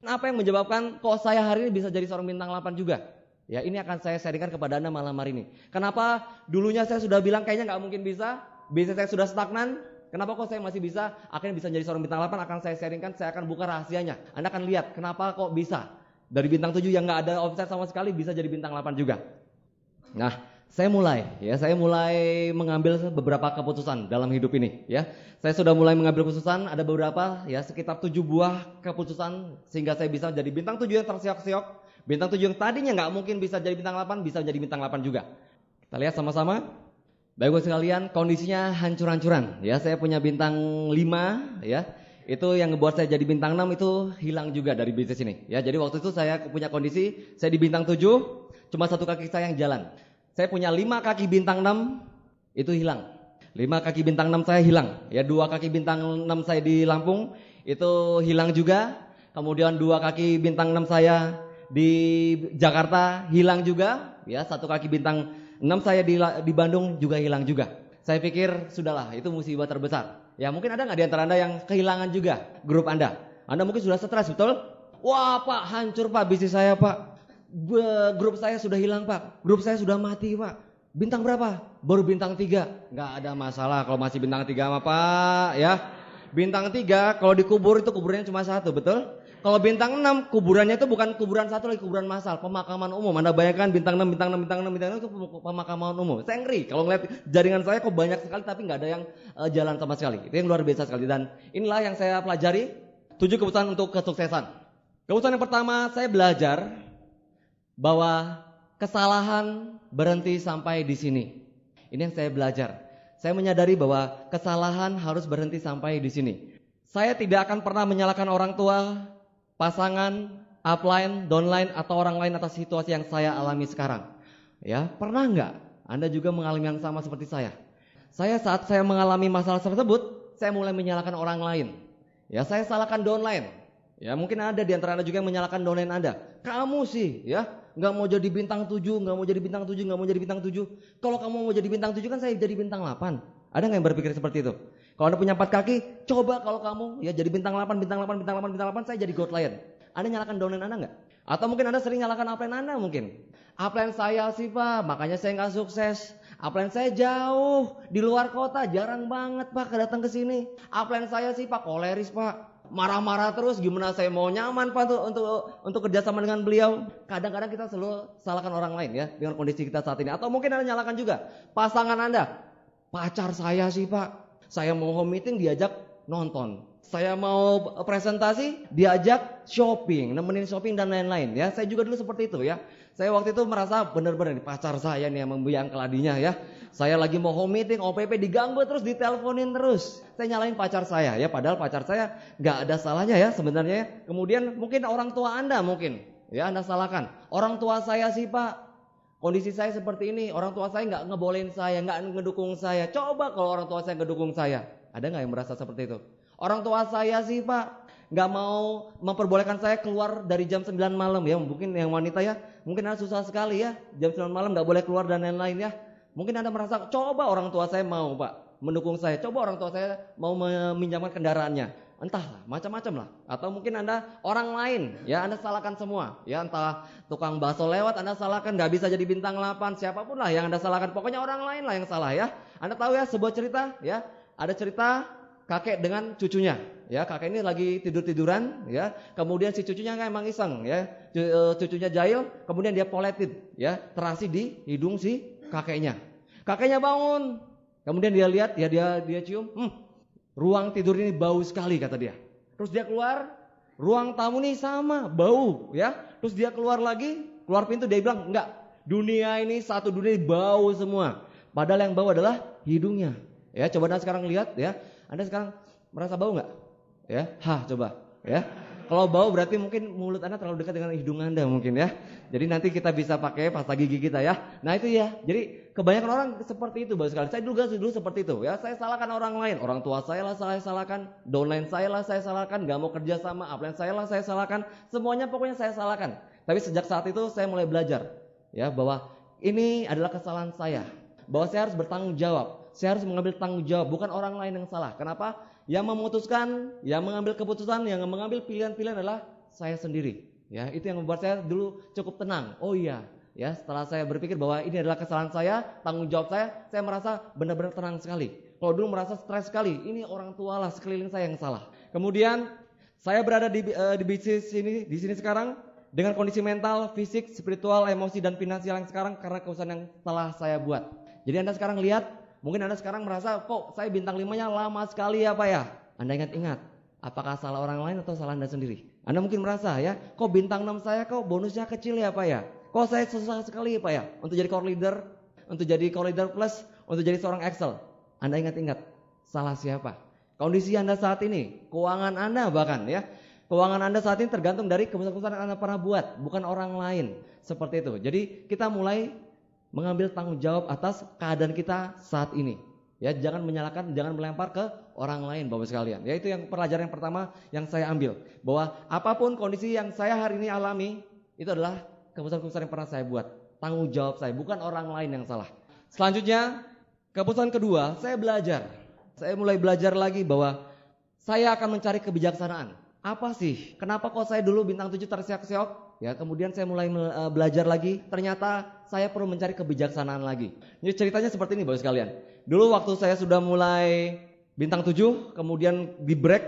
Apa yang menyebabkan kok saya hari ini bisa jadi seorang bintang 8 juga? Ya, ini akan saya sharingkan kepada Anda malam hari ini. Kenapa dulunya saya sudah bilang kayaknya nggak mungkin bisa, bisnis saya sudah stagnan, kenapa kok saya masih bisa, akhirnya bisa jadi seorang bintang 8, akan saya sharingkan, saya akan buka rahasianya. Anda akan lihat kenapa kok bisa. Dari bintang 7 yang nggak ada omset sama sekali bisa jadi bintang 8 juga. Nah, saya mulai mengambil beberapa keputusan dalam hidup ini, ya. Saya sudah mulai mengambil keputusan, ada beberapa, ya, sekitar 7 buah keputusan sehingga saya bisa jadi bintang 7 yang tersiok-siok. Bintang 7 yang tadinya nggak mungkin bisa jadi bintang 8, bisa jadi bintang 8 juga. Kita lihat sama-sama. Baik sekalian, kondisinya hancur-hancuran, ya. Saya punya bintang 5, ya. Itu yang ngebuat saya jadi bintang 6 itu hilang juga dari bisnis ini, ya. Jadi waktu itu saya punya kondisi saya di bintang 7, cuma satu kaki saya yang jalan. Saya punya 5 kaki bintang 6 itu hilang. 5 kaki bintang 6 saya hilang. Ya, 2 kaki bintang 6 saya di Lampung itu hilang juga. Kemudian 2 kaki bintang 6 saya di Jakarta hilang juga. Ya, 1 kaki bintang 6 saya di Bandung juga hilang juga. Saya pikir sudahlah, itu musibah terbesar. Ya, mungkin ada nggak di antara Anda yang kehilangan juga grup Anda? Anda mungkin sudah stres, betul? Wah, Pak, hancur Pak bisnis saya, Pak. Grup saya sudah hilang, Pak. Grup saya sudah mati, Pak. Bintang berapa? Baru bintang 3. Nggak ada masalah kalau masih bintang 3 mah, Pak, ya. Bintang 3 kalau dikubur itu kuburannya cuma 1, betul? Kalau bintang 6 kuburannya itu bukan kuburan 1 lagi, kuburan massal, pemakaman umum. Anda bayangkan bintang 6 itu pemakaman umum. Saya ngeri kalau ngeliat jaringan saya kok banyak sekali tapi nggak ada yang jalan sama sekali. Itu yang luar biasa sekali. Dan inilah yang saya pelajari, 7 keputusan untuk kesuksesan. Keputusan yang pertama, saya belajar bahwa kesalahan berhenti sampai di sini. Ini yang saya belajar. Saya menyadari bahwa kesalahan harus berhenti sampai di sini. Saya tidak akan pernah menyalahkan orang tua, pasangan, upline, downline, atau orang lain atas situasi yang saya alami sekarang. Ya, pernah nggak Anda juga mengalami yang sama seperti saya? Saat saya mengalami masalah tersebut, saya mulai menyalahkan orang lain. Ya, saya salahkan downline. Ya, mungkin ada di antara Anda juga yang menyalahkan downline Anda. Kamu sih, ya, nggak mau jadi bintang 7, nggak mau jadi bintang 7, nggak mau jadi bintang 7. Kalau kamu mau jadi bintang 7 kan saya jadi bintang 8. Ada nggak yang berpikir seperti itu? Kalau Anda punya 4 kaki, coba kalau kamu ya jadi bintang 8, bintang 8, bintang 8, bintang 8, saya jadi God Lion. Anda nyalakan downline Anda nggak? Atau mungkin Anda sering nyalakan upline Anda mungkin. Upline saya sih Pak, makanya saya nggak sukses. Upline saya jauh di luar kota, jarang banget Pak datang ke sini. Upline saya sih Pak koleris Pak. Marah-marah terus, gimana saya mau nyaman Pak untuk kerjasama dengan beliau. Kadang-kadang kita selalu salahkan orang lain ya dengan kondisi kita saat ini. Atau mungkin Anda nyalakan juga pasangan Anda. Pacar saya sih Pak, saya mau home meeting diajak nonton. Saya mau presentasi diajak shopping, nemenin shopping dan lain-lain ya. Saya juga dulu seperti itu ya. Saya waktu itu merasa benar-benar pacar saya nih yang membiang keladinya ya. Saya lagi mau home meeting, OPP diganggu terus, diteleponin terus. Saya nyalain pacar saya ya, padahal pacar saya nggak ada salahnya ya sebenarnya. Kemudian mungkin orang tua Anda mungkin ya Anda salahkan. Orang tua saya sih Pak, kondisi saya seperti ini, orang tua saya nggak ngebolehin saya, nggak ngedukung saya. Coba kalau orang tua saya ngedukung saya, ada nggak yang merasa seperti itu? Orang tua saya sih Pak nggak mau memperbolehkan saya keluar dari jam 9 malam ya. Mungkin yang wanita ya, mungkin Anda susah sekali ya, jam 9 malam nggak boleh keluar dan lain-lain ya. Mungkin Anda merasa, coba orang tua saya mau Pak mendukung saya, coba orang tua saya mau meminjamkan kendaraannya. Entahlah, macam-macam lah. Atau mungkin Anda orang lain, ya Anda salahkan semua. Ya entah tukang bakso lewat Anda salahkan, nggak bisa jadi bintang 8, siapapun lah yang Anda salahkan. Pokoknya orang lain lah yang salah ya. Anda tahu ya sebuah cerita ya, ada cerita kakek dengan cucunya. Ya, kakek ini lagi tidur-tiduran ya. Kemudian si cucunya kan emang iseng ya. Cucunya jahil, kemudian dia poletin ya, terasi di hidung si kakeknya. Kakeknya bangun. Kemudian dia lihat ya, dia cium, ruang tidur ini bau sekali kata dia. Terus dia keluar, ruang tamu nih sama, bau ya. Terus dia keluar lagi, keluar pintu dia bilang, enggak, dunia ini satu dunia ini bau semua. Padahal yang bau adalah hidungnya. Ya, coba Anda sekarang lihat ya. Anda sekarang merasa bau enggak? Ya, coba ya. Kalau bau berarti mungkin mulut Anda terlalu dekat dengan hidung Anda mungkin ya. Jadi nanti kita bisa pakai pasta gigi kita ya. Nah itu ya. Jadi kebanyakan orang seperti itu Bapak sekalian. Saya dulu seperti itu ya. Saya salahkan orang lain. Orang tua saya lah saya salahkan. Downline saya lah saya salahkan. Gak mau kerja sama. Upline saya lah saya salahkan. Semuanya pokoknya saya salahkan. Tapi sejak saat itu saya mulai belajar ya bahwa ini adalah kesalahan saya. Bahwa saya harus bertanggung jawab. Saya harus mengambil tanggung jawab. Bukan orang lain yang salah. Kenapa? Yang memutuskan, yang mengambil keputusan, yang mengambil pilihan-pilihan adalah saya sendiri. Ya, itu yang membuat saya dulu cukup tenang. Oh iya, ya setelah saya berpikir bahwa ini adalah kesalahan saya, tanggung jawab saya merasa benar-benar tenang sekali. Kalau dulu merasa stres sekali, ini orang tua lah sekeliling saya yang salah. Kemudian saya berada di bisnis ini, di sini sekarang dengan kondisi mental, fisik, spiritual, emosi dan finansial yang sekarang karena keputusan yang telah saya buat. Jadi Anda sekarang lihat, mungkin Anda sekarang merasa kok saya bintang 5-nya lama sekali ya Pak ya. Anda ingat-ingat, apakah salah orang lain atau salah Anda sendiri? Anda mungkin merasa ya, kok bintang 6 saya kok bonusnya kecil ya Pak ya? Kok saya susah sekali ya Pak ya? Untuk jadi core leader, untuk jadi core leader plus, untuk jadi seorang Excel. Anda ingat-ingat, salah siapa? Kondisi Anda saat ini, keuangan Anda bahkan ya. Keuangan Anda saat ini tergantung dari keputusan-keputusan yang Anda pernah buat, bukan orang lain. Seperti itu. Jadi kita mulai mengambil tanggung jawab atas keadaan kita saat ini. Ya, jangan menyalahkan, jangan melempar ke orang lain Bapak sekalian. Ya, itu yang pelajaran yang pertama yang saya ambil, bahwa apapun kondisi yang saya hari ini alami, itu adalah keputusan-keputusan yang pernah saya buat. Tanggung jawab saya, bukan orang lain yang salah. Selanjutnya, keputusan kedua, saya belajar. Saya mulai belajar lagi bahwa saya akan mencari kebijaksanaan. Apa sih? Kenapa kok saya dulu bintang 7 terseok-seok? Ya, kemudian saya mulai belajar lagi. Ternyata saya perlu mencari kebijaksanaan lagi. Ini ceritanya seperti ini Bapak sekalian. Dulu waktu saya sudah mulai bintang 7, kemudian di break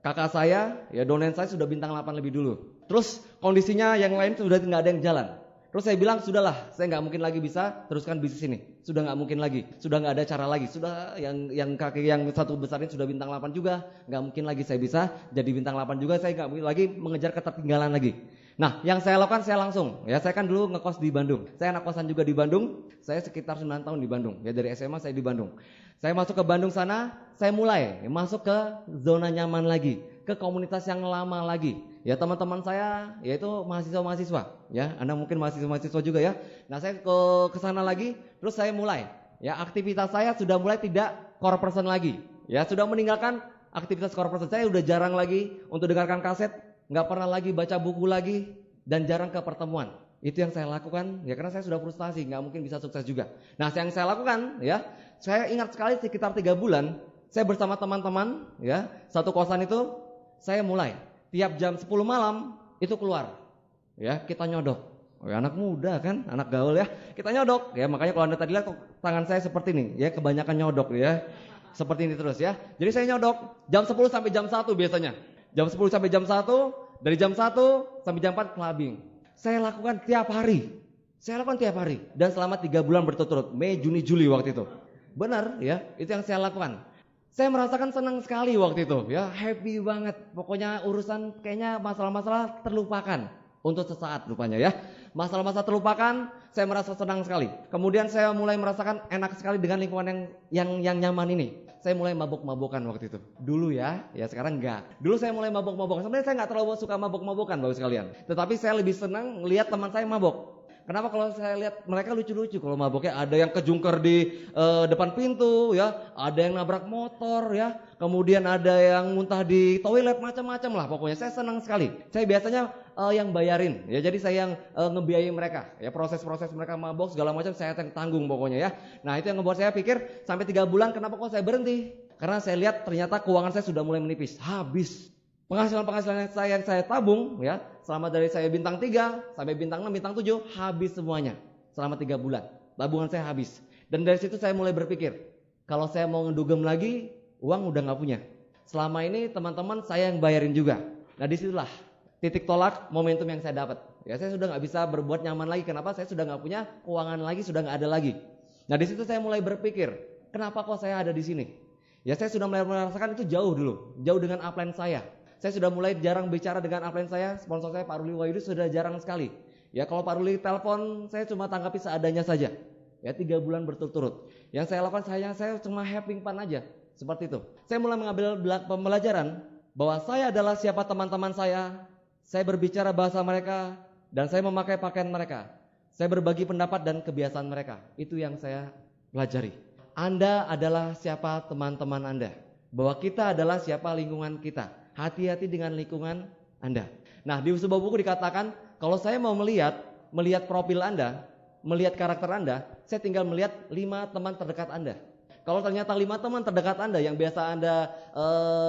kakak saya, ya donen saya sudah bintang 8 lebih dulu. Terus kondisinya yang lain sudah tidak ada yang jalan. Terus saya bilang, sudahlah, saya nggak mungkin lagi bisa teruskan bisnis ini. Sudah nggak mungkin lagi, sudah nggak ada cara lagi. Sudah yang kaki yang satu besar ini sudah bintang 8 juga, nggak mungkin lagi saya bisa jadi bintang 8 juga. Saya nggak mungkin lagi mengejar ketertinggalan lagi. Nah, yang saya lakukan saya langsung, ya saya kan dulu ngekos di Bandung. Saya anak kosan juga di Bandung. Saya sekitar 9 tahun di Bandung. Ya dari SMA saya di Bandung. Saya masuk ke Bandung sana, saya mulai masuk ke zona nyaman lagi, ke komunitas yang lama lagi. Ya teman-teman saya yaitu mahasiswa-mahasiswa, ya Anda mungkin mahasiswa-mahasiswa juga ya. Nah saya ke sana lagi, terus saya mulai, ya aktivitas saya sudah mulai tidak core person lagi, ya sudah meninggalkan aktivitas core person. Saya udah jarang lagi untuk dengarkan kaset, nggak pernah lagi baca buku lagi, dan jarang ke pertemuan. Itu yang saya lakukan, ya karena saya sudah frustasi, nggak mungkin bisa sukses juga. Nah yang saya lakukan, ya saya ingat sekali sekitar 3 bulan, saya bersama teman-teman, ya satu kosan itu, saya mulai. Tiap jam 10 malam itu keluar, ya kita nyodok. Ya, anak muda kan, anak gaul ya, kita nyodok. Ya makanya kalau Anda tadi lihat tangan saya seperti ini, ya kebanyakan nyodok ya, seperti ini terus ya. Jadi saya nyodok jam 10 sampai jam 1 biasanya. Jam 10 sampai jam 1, dari jam 1 sampai jam 4 clubbing. Saya lakukan tiap hari. Dan selama 3 bulan berturut-turut, Mei, Juni, Juli waktu itu. Benar ya, itu yang saya lakukan. Saya merasakan senang sekali waktu itu, ya happy banget. Pokoknya urusan kayaknya masalah-masalah terlupakan untuk sesaat rupanya ya. Masalah-masalah terlupakan, saya merasa senang sekali. Kemudian saya mulai merasakan enak sekali dengan lingkungan yang nyaman ini. Saya mulai mabok-mabokan waktu itu. Dulu ya sekarang enggak. Dulu saya mulai mabok-mabokan. Sebenarnya saya enggak terlalu suka mabok-mabokan Bapak sekalian. Tetapi saya lebih senang melihat teman saya mabok. Kenapa? Kalau saya lihat mereka lucu-lucu kalau maboknya, ada yang kejungker di depan pintu ya, ada yang nabrak motor ya, kemudian ada yang muntah di toilet, macam-macam lah pokoknya. Saya senang sekali. Saya biasanya yang bayarin ya, jadi saya yang ngebiayai mereka ya, proses-proses mereka mabok segala macam saya tanggung pokoknya ya. Nah itu yang membuat saya pikir sampai 3 bulan kenapa kok saya berhenti? Karena saya lihat ternyata keuangan saya sudah mulai menipis, habis. Penghasilan yang saya tabung ya, selama dari saya bintang 3 sampai bintang 6, bintang 7 habis semuanya selama 3 bulan. Tabungan saya habis. Dan dari situ saya mulai berpikir, kalau saya mau ngedugem lagi, uang udah nggak punya. Selama ini teman-teman saya yang bayarin juga. Nah disitulah titik tolak momentum yang saya dapat. Ya saya sudah nggak bisa berbuat nyaman lagi. Kenapa? Saya sudah nggak punya keuangan lagi, sudah nggak ada lagi. Nah disitu saya mulai berpikir, kenapa kok saya ada di sini? Ya saya sudah mulai merasakan itu jauh dulu, jauh dengan upline saya. Saya sudah mulai jarang bicara dengan upline saya, sponsor saya Pak Ruli Wahyudi sudah jarang sekali. Ya kalau Pak Ruli telepon, saya cuma tanggapi seadanya saja. Ya 3 bulan berturut-turut. Yang saya lakukan saya cuma having fun aja, seperti itu. Saya mulai mengambil pembelajaran bahwa saya adalah siapa teman-teman saya berbicara bahasa mereka, dan saya memakai pakaian mereka. Saya berbagi pendapat dan kebiasaan mereka. Itu yang saya pelajari. Anda adalah siapa teman-teman Anda. Bahwa kita adalah siapa lingkungan kita. Hati-hati dengan lingkungan Anda. Nah, di sebuah buku dikatakan, kalau saya mau melihat profil Anda, melihat karakter Anda, saya tinggal melihat 5 teman terdekat Anda. Kalau ternyata 5 teman terdekat Anda yang biasa Anda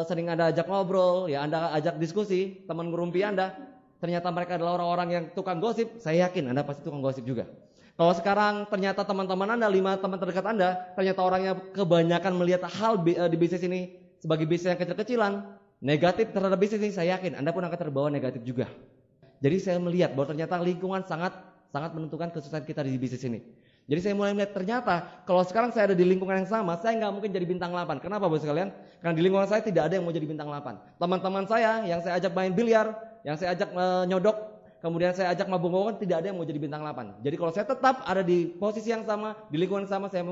sering Anda ajak ngobrol, ya Anda ajak diskusi, teman ngerumpi Anda, ternyata mereka adalah orang-orang yang tukang gosip, saya yakin Anda pasti tukang gosip juga. Kalau sekarang ternyata teman-teman Anda, 5 teman terdekat Anda, ternyata orangnya kebanyakan melihat hal di bisnis ini sebagai bisnis yang kecil-kecilan, negatif terhadap bisnis ini, saya yakin Anda pun akan terbawa negatif juga. Jadi saya melihat bahwa ternyata lingkungan sangat menentukan kesuksesan kita di bisnis ini. Jadi saya mulai melihat ternyata kalau sekarang saya ada di lingkungan yang sama, saya nggak mungkin jadi bintang 8. Kenapa bos sekalian? Karena di lingkungan saya tidak ada yang mau jadi bintang 8. Teman-teman saya yang saya ajak main biliar, yang saya ajak nyodok, kemudian saya ajak mabuk-mabukan, tidak ada yang mau jadi bintang 8. Jadi kalau saya tetap ada di posisi yang sama, di lingkungan yang sama, saya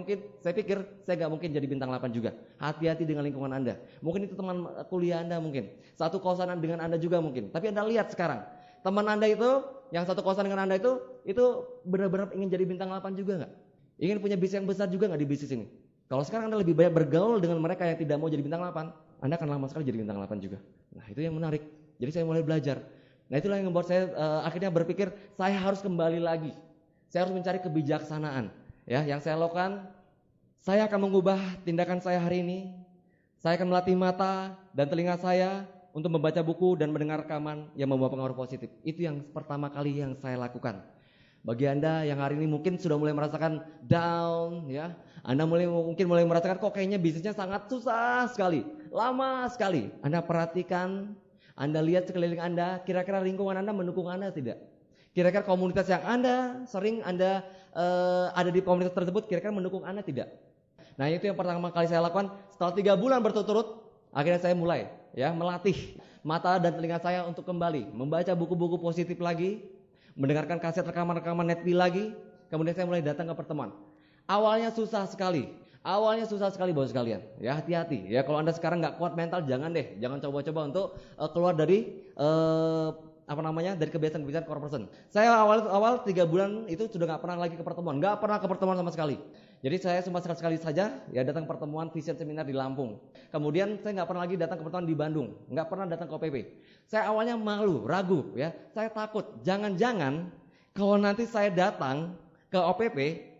pikir saya nggak mungkin jadi bintang 8 juga. Hati-hati dengan lingkungan Anda. Mungkin itu teman kuliah Anda mungkin. Satu kosan dengan Anda juga mungkin. Tapi Anda lihat sekarang, teman Anda itu, yang satu kosan dengan Anda itu benar-benar ingin jadi bintang 8 juga nggak? Ingin punya bisnis yang besar juga nggak di bisnis ini? Kalau sekarang Anda lebih banyak bergaul dengan mereka yang tidak mau jadi bintang 8, Anda akan lama sekali jadi bintang 8 juga. Nah itu yang menarik. Jadi saya mulai belajar. Nah itulah yang membuat saya akhirnya berpikir saya harus kembali lagi. Saya harus mencari kebijaksanaan. Ya, yang saya lakukan, saya akan mengubah tindakan saya hari ini. Saya akan melatih mata dan telinga saya untuk membaca buku dan mendengar rekaman yang membawa pengaruh positif. Itu yang pertama kali yang saya lakukan. Bagi Anda yang hari ini mungkin sudah mulai merasakan down, ya, Anda mungkin mulai merasakan kok kayaknya bisnisnya sangat susah sekali, lama sekali. Anda perhatikan, Anda lihat sekeliling Anda, kira-kira lingkungan Anda mendukung Anda tidak? Kira-kira komunitas yang Anda sering ada di komunitas tersebut, kira-kira mendukung Anda tidak? Nah itu yang pertama kali saya lakukan. Setelah 3 bulan berturut-turut, akhirnya saya mulai melatih mata dan telinga saya untuk kembali membaca buku-buku positif lagi, mendengarkan kaset rekaman-rekaman Netflix lagi. Kemudian saya mulai datang ke pertemuan. Awalnya susah sekali Bapak sekalian. Ya hati-hati. Ya kalau Anda sekarang nggak kuat mental, jangan coba-coba untuk keluar dari dari kebiasaan-kebiasaan core person. Saya awal 3 bulan itu sudah nggak pernah lagi ke pertemuan, nggak pernah ke pertemuan sama sekali. Jadi saya cuma sekali saja datang ke pertemuan vision seminar di Lampung. Kemudian saya nggak pernah lagi datang ke pertemuan di Bandung, nggak pernah datang ke OPP. Saya awalnya malu, ragu, saya takut. Jangan-jangan kalau nanti saya datang ke OPP,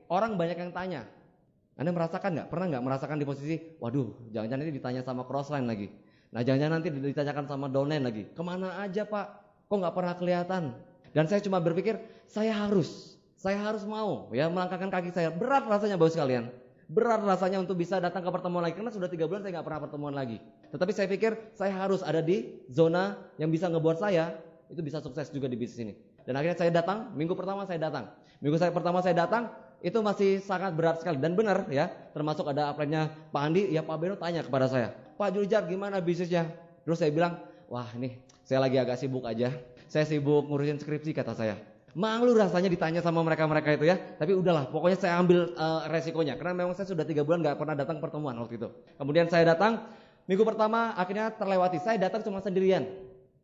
orang banyak yang tanya. Anda merasakan nggak? Pernah nggak merasakan di posisi, waduh, jangan-jangan nanti ditanya sama crossline lagi. Nah, jangan-jangan nanti ditanyakan sama downline lagi. Kemana aja Pak? Kok nggak pernah kelihatan? Dan saya cuma berpikir, saya harus mau melangkahkan kaki saya. Berat rasanya Bapak sekalian. Berat rasanya untuk bisa datang ke pertemuan lagi. Karena sudah 3 bulan saya nggak pernah pertemuan lagi. Tetapi saya pikir saya harus ada di zona yang bisa ngebuat saya itu bisa sukses juga di bisnis ini. Dan akhirnya saya datang, minggu pertama saya datang, itu masih sangat berat sekali. Dan benar termasuk ada aprennya Pak Andi, Pak Beno tanya kepada saya, Pak Juljar gimana bisnisnya? Terus saya bilang, wah nih saya lagi agak sibuk aja. Saya sibuk ngurusin skripsi kata saya. Malu rasanya ditanya sama mereka-mereka itu tapi udahlah, pokoknya saya ambil resikonya. Karena memang saya sudah 3 bulan gak pernah datang pertemuan waktu itu. Kemudian saya datang, minggu pertama akhirnya terlewati. Saya datang cuma sendirian.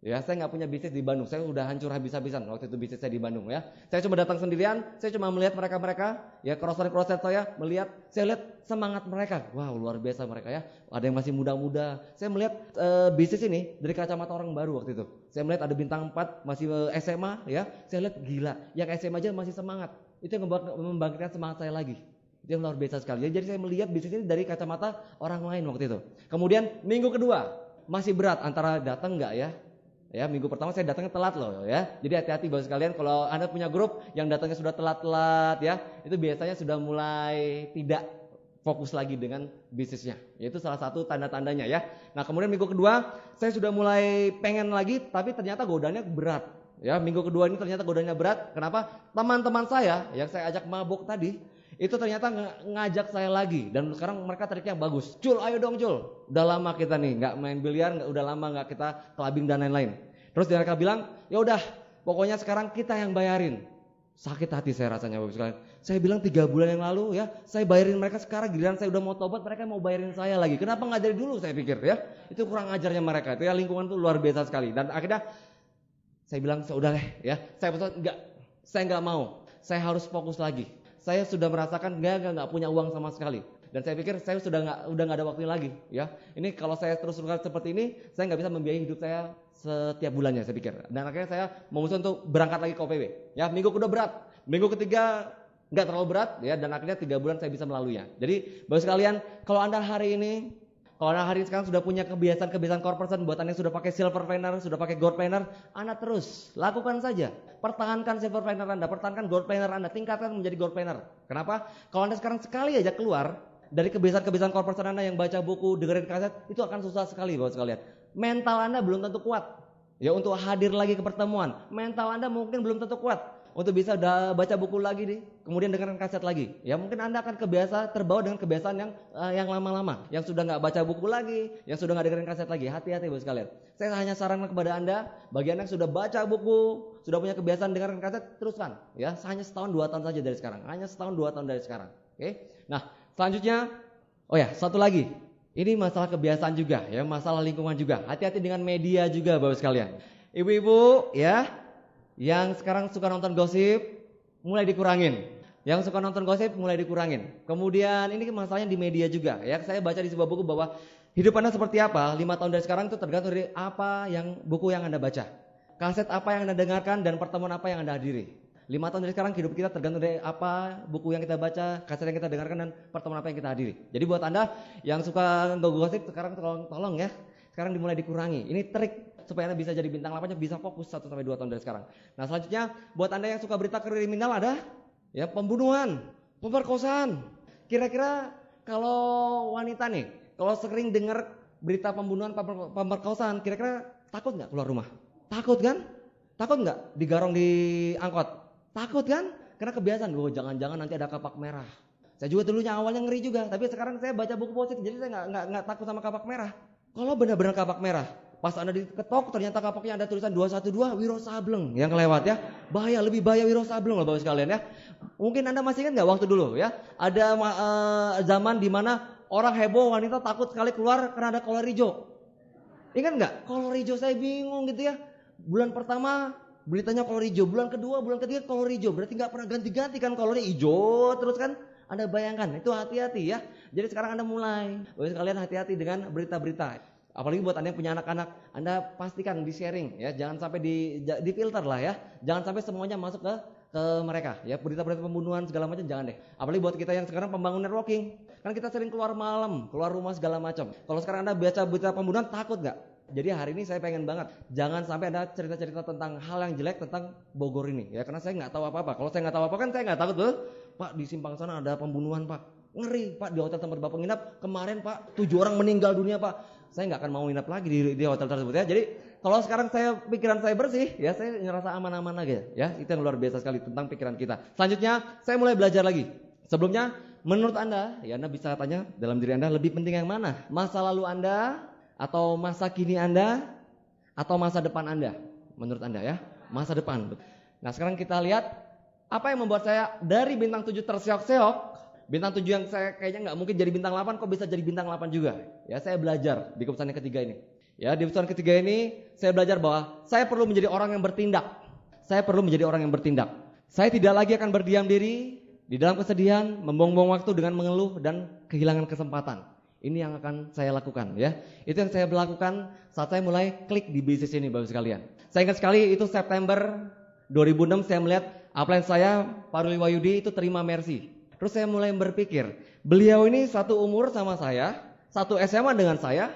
Saya nggak punya bisnis di Bandung. Saya udah hancur habis-habisan waktu itu bisnis saya di Bandung. Saya cuma datang sendirian. Saya cuma melihat mereka-mereka, cross-set saya lihat semangat mereka. Wow, luar biasa mereka Ada yang masih muda-muda. Saya melihat bisnis ini dari kacamata orang baru waktu itu. Saya melihat ada bintang 4 masih SMA Saya lihat gila, yang SMA aja masih semangat. Itu yang membangkitkan semangat saya lagi. Itu yang luar biasa sekali. Jadi saya melihat bisnis ini dari kacamata orang lain waktu itu. Kemudian minggu kedua masih berat antara datang nggak minggu pertama saya datangnya telat loh Jadi hati-hati Bapak sekalian, kalau Anda punya grup yang datangnya sudah telat-telat itu biasanya sudah mulai tidak fokus lagi dengan bisnisnya. Itu salah satu tanda-tandanya Nah, kemudian minggu kedua saya sudah mulai pengen lagi, tapi ternyata godaannya berat. Minggu kedua ini ternyata godaannya berat. Kenapa? Teman-teman saya yang saya ajak mabuk tadi itu ternyata ngajak saya lagi, dan sekarang mereka triknya bagus. Jul, ayo dong Jul. Udah lama kita nih nggak main biliar, udah lama nggak kita clubbing dan lain-lain. Terus mereka bilang, ya udah, pokoknya sekarang kita yang bayarin. Sakit hati saya rasanya Bapak sekalian. Saya bilang 3 bulan yang lalu saya bayarin mereka, sekarang giliran saya udah mau tobat mereka mau bayarin saya lagi. Kenapa nggak dari dulu saya pikir Itu kurang ajarnya mereka. Itu lingkungan tuh luar biasa sekali. Dan akhirnya saya bilang, udah saya pesan saya nggak mau. Saya harus fokus lagi. Saya sudah merasakan nggak punya uang sama sekali, dan saya pikir saya udah nggak ada waktu lagi Ini kalau saya terus-terusan seperti ini, saya nggak bisa membiayai hidup saya setiap bulannya saya pikir. Dan akhirnya saya memutuskan untuk berangkat lagi ke OPW. Minggu kedua berat, minggu ketiga nggak terlalu berat dan akhirnya 3 bulan saya bisa melaluinya. Jadi Bapak sekalian, kalau Anda hari ini Kalau Anda hari ini sekarang sudah punya kebiasaan-kebiasaan core person, buat Anda yang sudah pakai silver planner, sudah pakai gold planner, Anda terus lakukan saja. Pertahankan silver planner Anda, pertahankan gold planner Anda, tingkatkan menjadi gold planner. Kenapa? Kalau Anda sekarang sekali aja keluar dari kebiasaan-kebiasaan core person Anda yang baca buku, dengerin kaset, itu akan susah sekali buat sekalian. Mental Anda belum tentu kuat ya untuk hadir lagi ke pertemuan. Mental Anda mungkin belum tentu kuat untuk bisa baca buku lagi nih, kemudian dengarkan kaset lagi. Ya mungkin Anda akan terbawa dengan kebiasaan yang lama-lama, yang sudah nggak baca buku lagi, yang sudah nggak dengerin kaset lagi. Hati-hati bos sekalian. Saya hanya sarankan kepada Anda, bagi Anda yang sudah baca buku, sudah punya kebiasaan dengarkan kaset, teruskan. Ya, hanya setahun 2 tahun saja dari sekarang. Hanya setahun 2 tahun dari sekarang. Oke. Nah, selanjutnya, oh ya, satu lagi. Ini masalah kebiasaan juga, ya, masalah lingkungan juga. Hati-hati dengan media juga, bapak sekalian. Ibu-ibu, ya. Yang sekarang suka nonton gosip, mulai dikurangin. Yang suka nonton gosip, mulai dikurangin. Kemudian ini masalahnya di media juga. Ya, saya baca di sebuah buku bahwa hidup Anda seperti apa 5 tahun dari sekarang itu tergantung dari buku yang Anda baca. Kaset apa yang Anda dengarkan dan pertemuan apa yang Anda hadiri. 5 tahun dari sekarang hidup kita tergantung dari apa buku yang kita baca, kaset yang kita dengarkan dan pertemuan apa yang kita hadiri. Jadi buat Anda yang suka gosip sekarang tolong ya. Sekarang dimulai dikurangi. Ini trik supaya Anda bisa jadi bintang 8, bisa fokus 1 sampai 2 tahun dari sekarang. Nah, selanjutnya buat Anda yang suka berita kriminal ada ya pembunuhan, pemerkosaan. Kira-kira kalau wanita nih, kalau sering dengar berita pembunuhan, pemerkosaan, kira-kira takut nggak keluar rumah? Takut kan? Takut nggak digarong di angkot? Takut kan? Karena kebiasaan, jangan-jangan nanti ada kapak merah. Saya juga dulunya awalnya ngeri juga, tapi sekarang saya baca buku positif, jadi saya nggak takut sama kapak merah. Kalau benar-benar kapak merah, pas Anda diketok ternyata kapaknya ada tulisan 212 Wiro Sableng yang kelewat ya. Bahaya, lebih bahaya Wiro Sableng loh Bapak sekalian ya. Mungkin Anda masih ingat enggak waktu dulu ya? Ada zaman di mana orang heboh, wanita takut sekali keluar karena ada kolor hijau. Ingat enggak? Kolor hijau, saya bingung gitu ya. Bulan pertama beritanya kolor hijau, bulan kedua, bulan ketiga kolor hijau. Berarti enggak pernah ganti-ganti kan kolornya hijau terus kan? Anda bayangkan, itu hati-hati ya. Jadi sekarang Anda mulai, Bapak sekalian hati-hati dengan berita-berita. Apalagi buat Anda yang punya anak-anak, Anda pastikan di sharing ya, jangan sampai di filter lah ya. Jangan sampai semuanya masuk ke mereka ya, berita-berita pembunuhan segala macam jangan deh. Apalagi buat kita yang sekarang pembangun networking, kan kita sering keluar malam, keluar rumah segala macam. Kalau sekarang Anda baca berita pembunuhan takut nggak? Jadi hari ini saya pengen banget jangan sampai ada cerita-cerita tentang hal yang jelek tentang Bogor ini ya, karena saya nggak tahu apa-apa. Kalau saya nggak tahu apa kan saya nggak takut tuh. Pak di simpang sana ada pembunuhan Pak, ngeri Pak, di hotel tempat Bapak nginap kemarin Pak 7 orang meninggal dunia Pak. Saya nggak akan mau nginap lagi di hotel tersebut ya. Jadi kalau sekarang pikiran saya bersih ya, saya ngerasa aman-aman lagi ya. Itu yang luar biasa sekali tentang pikiran kita. Selanjutnya saya mulai belajar lagi. Sebelumnya menurut Anda ya, Anda bisa tanya dalam diri Anda, lebih penting yang mana? Masa lalu Anda atau masa kini Anda atau masa depan Anda? Menurut Anda ya, masa depan. Nah sekarang kita lihat apa yang membuat saya dari bintang 7 terseok-seok, bintang 7 yang saya kayaknya nggak mungkin jadi bintang 8 kok bisa jadi bintang 8 juga. Ya saya belajar di keputusan yang ketiga ini. Ya di keputusan ketiga ini saya belajar bahwa saya perlu menjadi orang yang bertindak. Saya perlu menjadi orang yang bertindak. Saya tidak lagi akan berdiam diri di dalam kesedihan, membuang-buang waktu dengan mengeluh dan kehilangan kesempatan. Ini yang akan saya lakukan ya. Itu yang saya lakukan saat saya mulai klik di bisnis ini Bapak sekalian. Saya ingat sekali itu September 2006 saya melihat upline saya Pak Ruli Wahyudi itu terima Mercy. Terus saya mulai berpikir, beliau ini satu umur sama saya, satu SMA dengan saya,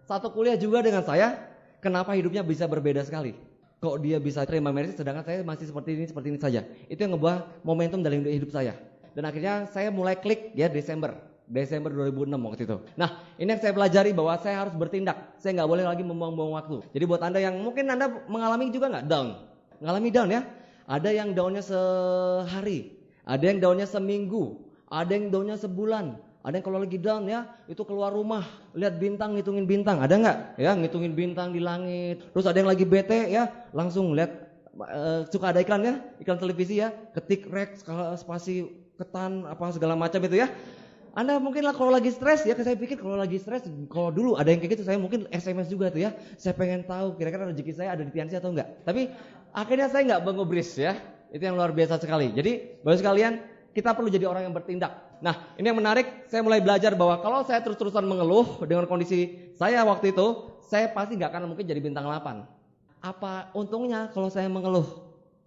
satu kuliah juga dengan saya, kenapa hidupnya bisa berbeda sekali? Kok dia bisa terima Mercy sedangkan saya masih seperti ini saja. Itu yang ngebuat momentum dalam hidup saya. Dan akhirnya saya mulai klik ya Desember 2006 waktu itu. Nah ini yang saya pelajari bahwa saya harus bertindak. Saya nggak boleh lagi membuang-buang waktu. Jadi buat Anda yang mungkin Anda mengalami juga nggak down, ngalami down ya. Ada yang daunnya sehari, ada yang daunnya seminggu, ada yang daunnya sebulan, ada yang kalau lagi down ya itu keluar rumah, lihat bintang, ngitungin bintang, ada nggak? Ya ngitungin bintang di langit. Terus ada yang lagi bete ya langsung lihat, suka ada iklan ya, iklan televisi ya, ketik rek spasi ketan apa segala macam itu ya. Anda mungkin lah kalau lagi stres ya, saya pikir kalau lagi stres, kalau dulu ada yang kayak gitu, saya mungkin SMS juga tuh ya, saya pengen tahu kira-kira rezeki saya ada di Tiansi atau enggak. Tapi akhirnya saya enggak mengubris ya, itu yang luar biasa sekali. Jadi Bapak sekalian, kita perlu jadi orang yang bertindak. Nah ini yang menarik, saya mulai belajar bahwa kalau saya terus-terusan mengeluh dengan kondisi saya waktu itu, saya pasti enggak akan mungkin jadi bintang 8. Apa untungnya kalau saya mengeluh?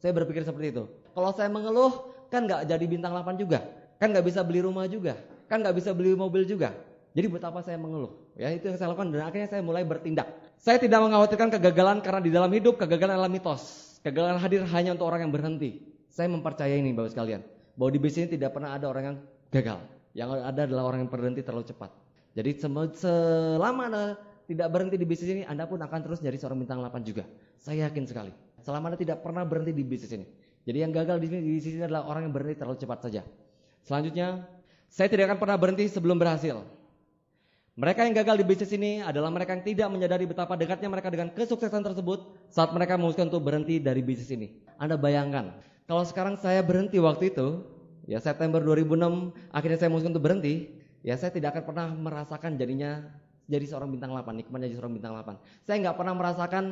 Saya berpikir seperti itu. Kalau saya mengeluh kan enggak jadi bintang 8 juga, kan enggak bisa beli rumah juga, kan nggak bisa beli mobil juga. Jadi buat apa saya mengeluh? Ya, itu yang saya lakukan dan akhirnya saya mulai bertindak. Saya tidak mengkhawatirkan kegagalan karena di dalam hidup kegagalan adalah mitos. Kegagalan hadir hanya untuk orang yang berhenti. Saya mempercayai ini Bapak sekalian, bahwa di bisnis ini tidak pernah ada orang yang gagal. Yang ada adalah orang yang berhenti terlalu cepat. Jadi selama Anda tidak berhenti di bisnis ini, Anda pun akan terus jadi seorang bintang 8 juga. Saya yakin sekali. Selama Anda tidak pernah berhenti di bisnis ini. Jadi yang gagal di sini adalah orang yang berhenti terlalu cepat saja. Selanjutnya, saya tidak akan pernah berhenti sebelum berhasil. Mereka yang gagal di bisnis ini adalah mereka yang tidak menyadari betapa dekatnya mereka dengan kesuksesan tersebut saat mereka memutuskan untuk berhenti dari bisnis ini. Anda bayangkan, kalau sekarang saya berhenti waktu itu, ya September 2006, akhirnya saya memutuskan untuk berhenti, ya saya tidak akan pernah merasakan jadinya jadi seorang bintang 8, nikmatnya jadi seorang bintang 8. Saya nggak pernah merasakan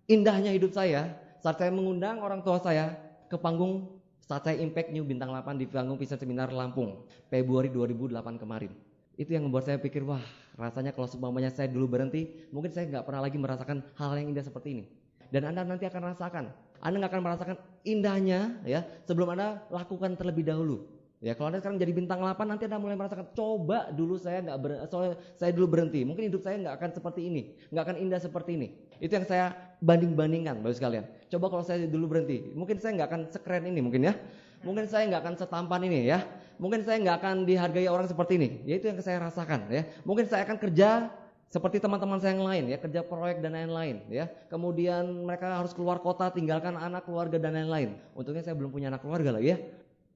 indahnya hidup saya saat saya mengundang orang tua saya ke panggung saat saya Impact New Bintang 8 di panggung Vision Seminar Lampung, Februari 2008 kemarin. Itu yang membuat saya pikir, wah rasanya kalau semuanya saya dulu berhenti, mungkin saya nggak pernah lagi merasakan hal yang indah seperti ini. Dan Anda nanti akan rasakan, Anda nggak akan merasakan indahnya ya sebelum Anda lakukan terlebih dahulu. Ya kalau Anda sekarang jadi bintang 8, nanti Anda mulai merasakan, coba dulu saya saya dulu berhenti, mungkin hidup saya nggak akan seperti ini, nggak akan indah seperti ini. Itu yang saya banding-bandingkan Bapak sekalian. Coba kalau saya dulu berhenti, mungkin saya nggak akan sekeren ini mungkin ya. Mungkin saya nggak akan setampan ini ya. Mungkin saya nggak akan dihargai orang seperti ini. Ya itu yang saya rasakan ya. Mungkin saya akan kerja seperti teman-teman saya yang lain ya, kerja proyek dan lain-lain ya. Kemudian mereka harus keluar kota, tinggalkan anak, keluarga dan lain-lain. Untungnya saya belum punya anak keluarga lagi ya.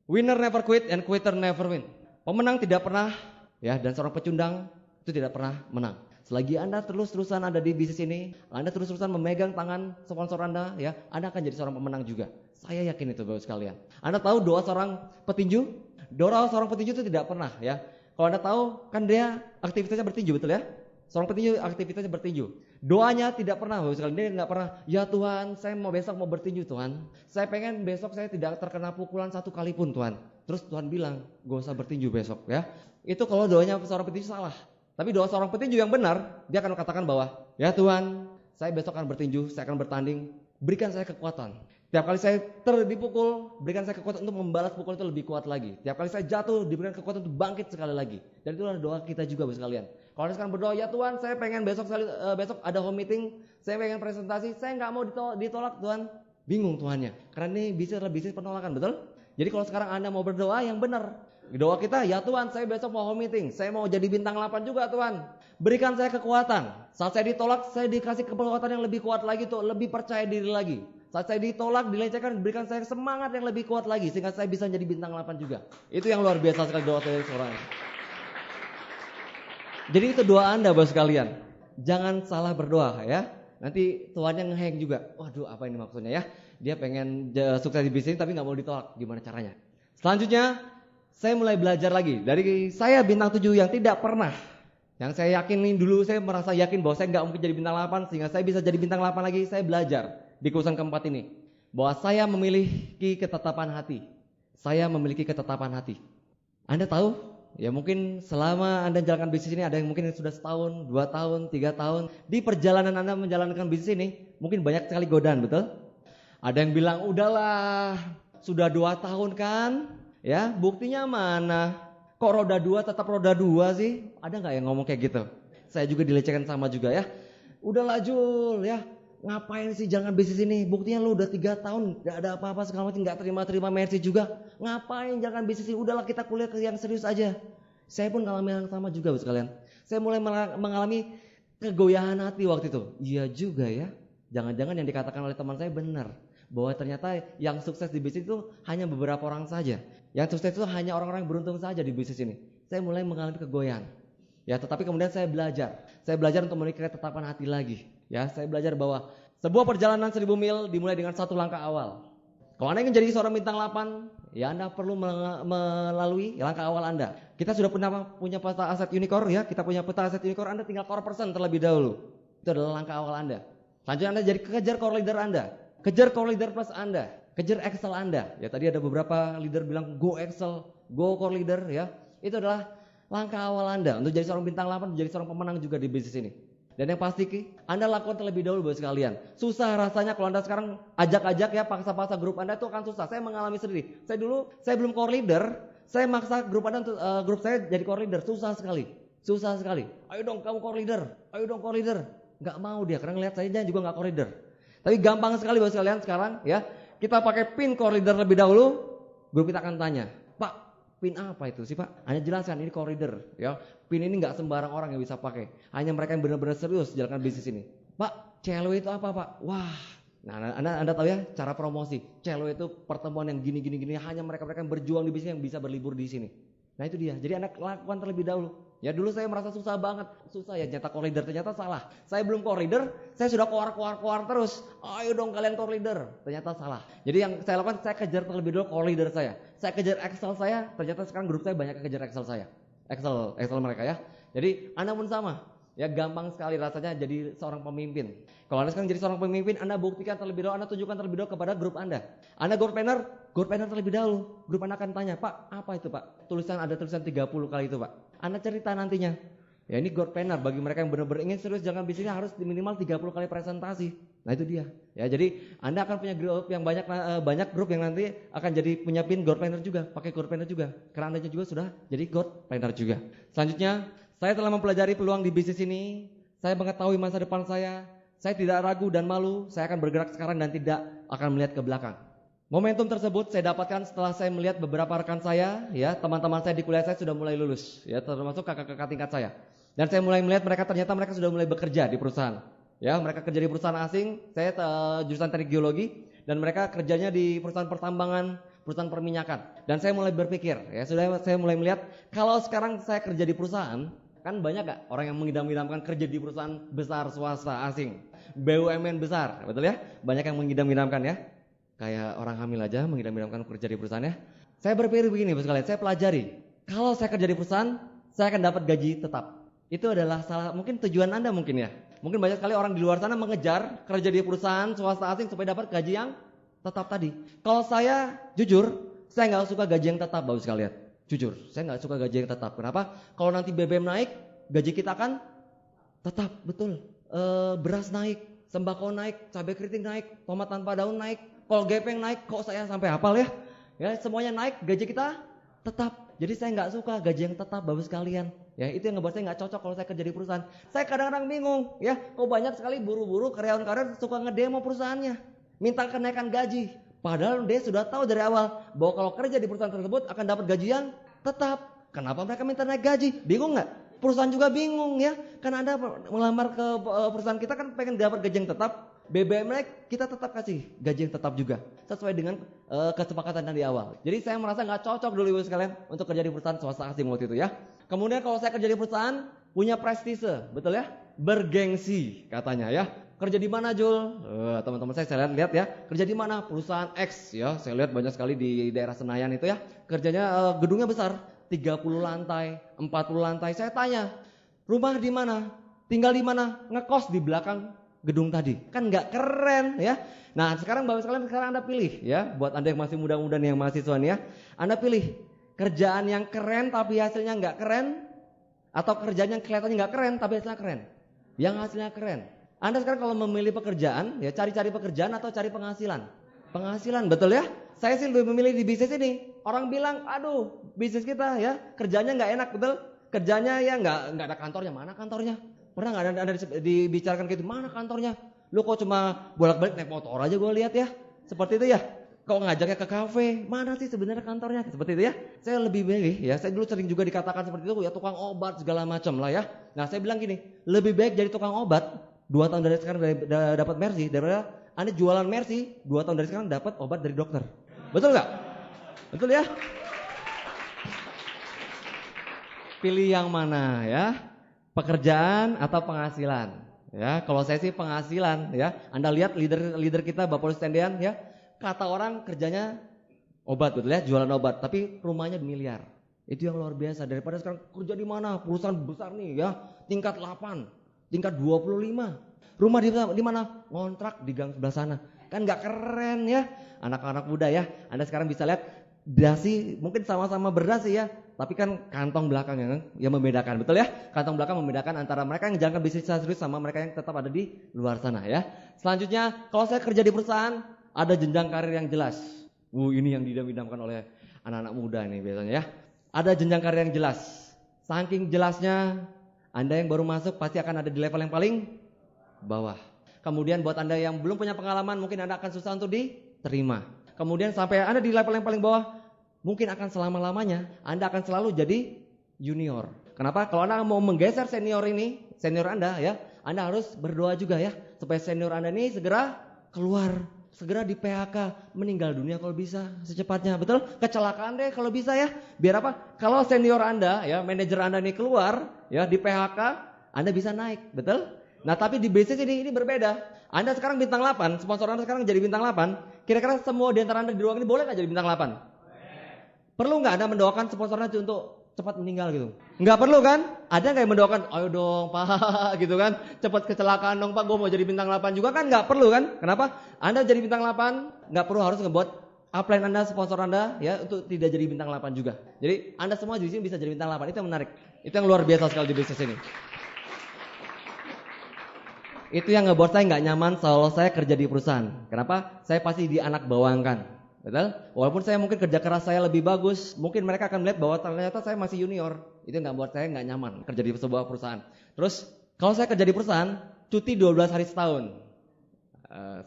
Winner never quit and quitter never win. Pemenang tidak pernah ya, dan seorang pecundang itu tidak pernah menang. Selagi Anda terus-terusan ada di bisnis ini, Anda terus-terusan memegang tangan sponsor Anda ya, Anda akan jadi seorang pemenang juga. Saya yakin itu Bapak sekalian. Anda tahu doa seorang petinju? Doa seorang petinju itu tidak pernah ya. Kalau Anda tahu kan dia aktivitasnya bertinju, betul ya? Seorang petinju aktivitasnya bertinju. Doanya tidak pernah Bapak sekalian. Dia tidak pernah, ya Tuhan saya besok mau bertinju Tuhan. Saya pengen besok saya tidak terkena pukulan satu kali pun Tuhan. Terus Tuhan bilang, gak usah bertinju besok ya. Itu kalau doanya seorang petinju salah. Tapi doa seorang petinju yang benar, dia akan katakan bahwa, ya Tuhan saya besok akan bertinju, saya akan bertanding. Berikan saya kekuatan. Tiap kali saya dipukul, berikan saya kekuatan untuk membalas pukul itu lebih kuat lagi. Tiap kali saya jatuh, diberikan kekuatan untuk bangkit sekali lagi. Dan itulah doa kita juga Bapak sekalian. Kalau Anda sekarang berdoa, ya Tuhan saya pengen besok ada home meeting, saya pengen presentasi, saya nggak mau ditolak Tuhan. Bingung Tuhannya. Karena ini bisnis adalah bisnis penolakan, betul? Jadi kalau sekarang Anda mau berdoa yang benar. Doa kita, ya Tuhan saya besok mau home meeting, saya mau jadi bintang 8 juga Tuhan. Berikan saya kekuatan. Saat saya ditolak, saya dikasih kekuatan yang lebih kuat lagi tuh, lebih percaya diri lagi. Saat saya ditolak, dilecehkan, berikan saya semangat yang lebih kuat lagi sehingga saya bisa jadi bintang 8 juga. Itu yang luar biasa sekali doa saya seorang. Jadi itu doa Anda Bapak sekalian. Jangan salah berdoa ya. Nanti Tuhannya ngeheng juga. Waduh, apa ini maksudnya ya? Dia pengen sukses di bisnis tapi nggak mau ditolak. Gimana caranya? Selanjutnya, saya mulai belajar lagi. Dari saya bintang 7 yang tidak pernah. Yang saya yakinin dulu, saya merasa yakin bahwa saya nggak mungkin jadi bintang 8 sehingga saya bisa jadi bintang 8 lagi. Saya belajar di kursusan keempat ini bahwa saya memiliki ketetapan hati. Saya memiliki ketetapan hati. Anda tahu? Ya mungkin selama Anda menjalankan bisnis ini ada yang mungkin sudah setahun, 2 tahun, 3 tahun. Di perjalanan Anda menjalankan bisnis ini mungkin banyak sekali godaan, betul? Ada yang bilang udahlah sudah 2 tahun kan, ya buktinya mana? Kok roda 2 tetap roda 2 sih? Ada nggak yang ngomong kayak gitu? Saya juga dilecehkan sama juga ya. Udahlah Jul ya, ngapain sih jangan bisnis ini? Buktinya lu udah 3 tahun gak ada apa-apa segala macam, gak terima mercy juga. Ngapain jangan bisnis ini? Udahlah kita kuliah ke yang serius aja. Saya pun mengalami yang sama juga sekalian. Saya mulai mengalami kegoyahan hati waktu itu. Iya juga ya. Jangan-jangan yang dikatakan oleh teman saya benar. Bahwa ternyata yang sukses di bisnis itu hanya beberapa orang saja. Yang sukses itu hanya orang-orang yang beruntung saja di bisnis ini. Saya mulai mengalami kegoyahan. Ya, tetapi kemudian saya belajar. Saya belajar untuk memiliki ketetapan hati lagi. Ya, saya belajar bahwa sebuah perjalanan 1000 mil dimulai dengan satu langkah awal. Kalau Anda ingin jadi seorang bintang 8, ya Anda perlu melalui langkah awal Anda. Kita sudah punya peta aset unicorn ya, kita punya peta aset unicorn, Anda tinggal core persen terlebih dahulu. Itu adalah langkah awal Anda. Selanjutnya Anda jadi kejar core leader Anda, kejar core leader plus Anda, kejar Excel Anda. Ya tadi ada beberapa leader bilang go Excel, go core leader ya. Itu adalah langkah awal Anda untuk jadi seorang bintang 8, menjadi seorang pemenang juga di bisnis ini. Dan yang pasti Anda lakukan terlebih dahulu buat sekalian. Susah rasanya kalau Anda sekarang ajak-ajak ya, paksa-paksa grup Anda itu akan susah. Saya mengalami sendiri. Saya belum core leader, saya maksa grup Anda untuk grup saya jadi core leader, susah sekali. Susah sekali. Ayo dong kamu core leader. Ayo dong core leader. Nggak mau dia karena ngelihat saya juga nggak core leader. Tapi gampang sekali buat kalian sekarang ya. Kita pakai pin core leader lebih dahulu. Grup kita akan tanya, Pak, pin apa itu sih Pak? Hanya jelaskan ini core leader ya. Pin ini nggak sembarang orang yang bisa pakai. Hanya mereka yang benar-benar serius jalankan bisnis ini. Pak, CLW itu apa Pak? Wah, nah anda tahu ya cara promosi. CLW itu pertemuan yang gini. Hanya mereka-mereka yang berjuang di bisnis yang bisa berlibur di sini. Nah itu dia. Jadi Anda lakukan terlebih dahulu. Ya dulu saya merasa susah banget. Susah ya nyata core leader. Ternyata salah. Saya belum core leader. Saya sudah keluar terus. Ayo dong kalian core leader. Ternyata salah. Jadi yang saya lakukan saya kejar terlebih dulu core leader saya. Saya kejar Excel saya. Ternyata sekarang grup saya banyak yang kejar Excel saya. Excel mereka ya. Jadi Anda pun sama. Ya gampang sekali rasanya jadi seorang pemimpin. Kalau Anda sekarang jadi seorang pemimpin, Anda buktikan terlebih dahulu, Anda tunjukkan terlebih dahulu kepada grup Anda. Anda growth planner terlebih dahulu. Grup Anda akan tanya, Pak, apa itu Pak? Ada tulisan 30 kali itu Pak. Anda cerita nantinya. Ya ini growth planner bagi mereka yang benar-benar ingin serius jalan bisnisnya harus minimal 30 kali presentasi. Nah itu dia. Ya jadi Anda akan punya grup yang banyak grup yang nanti akan jadi punya pin growth planner juga, pakai growth planner juga. Karena Anda juga sudah jadi growth planner juga. Selanjutnya, saya telah mempelajari peluang di bisnis ini. Saya mengetahui masa depan saya. Saya tidak ragu dan malu. Saya akan bergerak sekarang dan tidak akan melihat ke belakang. Momentum tersebut saya dapatkan setelah saya melihat beberapa rekan saya, ya teman-teman saya di kuliah saya sudah mulai lulus, ya termasuk kakak-kakak tingkat saya. Dan saya mulai melihat ternyata mereka sudah mulai bekerja di perusahaan. Ya mereka kerja di perusahaan asing. Saya jurusan teknik geologi dan mereka kerjanya di perusahaan pertambangan, perusahaan perminyakan. Dan saya mulai berpikir, ya saya mulai melihat kalau sekarang saya kerja di perusahaan. Kan banyak gak orang yang mengidam-idamkan kerja di perusahaan besar swasta asing, BUMN besar, betul ya? Banyak yang mengidam-idamkan ya. Kayak orang hamil aja mengidam-idamkan kerja di perusahaan ya. Saya berpikir begini Bos kalian, saya pelajari. Kalau saya kerja di perusahaan, saya akan dapat gaji tetap. Itu adalah salah mungkin tujuan Anda mungkin ya. Mungkin banyak sekali orang di luar sana mengejar kerja di perusahaan swasta asing supaya dapat gaji yang tetap tadi. Kalau saya jujur, saya nggak suka gaji yang tetap Bapak sekalian. Jujur, saya nggak suka gaji yang tetap. Kenapa? Kalau nanti BBM naik, gaji kita akan tetap, betul. Beras naik, sembako naik, cabai keriting naik, tomat tanpa daun naik, kol gepeng naik. Kok saya sampai hafal ya? Ya semuanya naik, gaji kita tetap. Jadi saya nggak suka gaji yang tetap, Bapak sekalian. Ya itu yang ngebuat saya nggak cocok kalau saya kerja di perusahaan. Saya kadang-kadang bingung, ya. Kok banyak sekali buru-buru karyawan-karyawan suka ngedemo perusahaannya, minta kenaikan gaji. Padahal dia sudah tahu dari awal bahwa kalau kerja di perusahaan tersebut akan dapat gaji yang tetap. Kenapa mereka minta naik gaji? Bingung nggak? Perusahaan juga bingung ya. Karena Anda melamar ke perusahaan kita kan pengen dapat gaji yang tetap. BBM naik, kita tetap kasih gaji yang tetap juga. Sesuai dengan kesepakatan yang di awal. Jadi saya merasa nggak cocok dulu ibu sekalian untuk kerja di perusahaan swasta asing waktu itu ya. Kemudian kalau saya kerja di perusahaan punya prestise, betul ya? Bergengsi katanya ya. Kerja di mana Jul? Teman-teman saya lihat ya. Kerja di mana? Perusahaan X ya. Saya lihat banyak sekali di daerah Senayan itu ya. Kerjanya gedungnya besar, 30 lantai, 40 lantai. Saya tanya, rumah di mana? Tinggal di mana? Ngekos di belakang gedung tadi. Kan nggak keren ya. Nah sekarang Bapak sekalian Anda pilih ya. Buat Anda yang masih muda-muda nih yang mahasiswa nih ya. Anda pilih kerjaan yang keren tapi hasilnya nggak keren. Atau kerjaan yang kelihatannya nggak keren tapi hasilnya keren. Yang hasilnya keren. Anda sekarang kalau memilih pekerjaan, ya cari pekerjaan atau cari penghasilan? Penghasilan, betul ya? Saya sih lebih memilih di bisnis ini. Orang bilang, aduh bisnis kita ya kerjanya nggak enak, betul? Kerjanya ya nggak ada kantornya. Mana kantornya? Pernah nggak ada dibicarakan gitu? Mana kantornya? Lu kok cuma bolak-balik naik motor aja gue lihat ya? Seperti itu ya? Kok ngajaknya ke kafe? Mana sih sebenarnya kantornya? Seperti itu ya? Saya lebih milih ya. Saya dulu sering juga dikatakan seperti itu ya tukang obat segala macam lah ya. Nah saya bilang gini, lebih baik jadi tukang obat. 2 tahun dari sekarang dapat Mercy daripada Anda jualan Mercy 2 tahun dari sekarang dapat obat dari dokter. Betul nggak? Betul ya? Pilih yang mana ya? Pekerjaan atau penghasilan? Ya, kalau saya sih penghasilan ya. Anda lihat leader kita Bapak Stendian ya. Kata orang kerjanya obat betul ya, jualan obat, tapi rumahnya miliar. Itu yang luar biasa daripada sekarang kerja di mana? Perusahaan besar nih ya, tingkat 8. Tingkat 25. Rumah di mana? Ngontrak di gang sebelah sana. Kan nggak keren ya. Anak-anak muda ya. Anda sekarang bisa lihat dasi mungkin sama-sama berdasi ya. Tapi kan kantong belakang yang membedakan. Betul ya? Kantong belakang membedakan antara mereka yang jalankan bisnis serius sama mereka yang tetap ada di luar sana ya. Selanjutnya kalau saya kerja di perusahaan ada jenjang karir yang jelas. Ini yang didam-idamkan oleh anak-anak muda ini biasanya ya. Ada jenjang karir yang jelas. Saking jelasnya, Anda yang baru masuk pasti akan ada di level yang paling bawah. Kemudian buat Anda yang belum punya pengalaman, mungkin Anda akan susah untuk diterima. Kemudian sampai Anda di level yang paling bawah, mungkin akan selama-lamanya Anda akan selalu jadi junior. Kenapa? Kalau Anda mau menggeser senior Anda ya, Anda harus berdoa juga ya, supaya senior Anda ini segera keluar, segera di PHK, meninggal dunia kalau bisa secepatnya, betul? Kecelakaan deh kalau bisa ya. Biar apa? Kalau senior Anda ya, manajer Anda ini keluar ya di PHK, Anda bisa naik, betul? Nah, tapi di bisnis ini berbeda. Anda sekarang bintang 8, sponsor Anda sekarang jadi bintang 8. Kira-kira semua di antara Anda di ruang ini boleh nggak jadi bintang 8? Perlu nggak Anda mendoakan sponsor Anda untuk cepat meninggal gitu? Nggak perlu kan? Ada nggak yang mendoakan, ayo dong Pak gitu kan, cepat kecelakaan dong Pak, gue mau jadi bintang 8 juga kan? Nggak perlu kan? Kenapa? Anda jadi bintang 8, nggak perlu harus ngebuat upline Anda, sponsor Anda ya untuk tidak jadi bintang 8 juga. Jadi Anda semua di sini bisa jadi bintang 8, itu yang menarik. Itu yang luar biasa sekali di bisnis ini. Itu yang ngebuat saya nggak nyaman kalau saya kerja di perusahaan. Kenapa? Saya pasti dianak bawangkan. Betul? Walaupun saya mungkin kerja keras saya lebih bagus, mungkin mereka akan melihat bahwa ternyata saya masih junior. Itu nggak buat saya nggak nyaman kerja di sebuah perusahaan. Terus kalau saya kerja di perusahaan, cuti 12 hari setahun.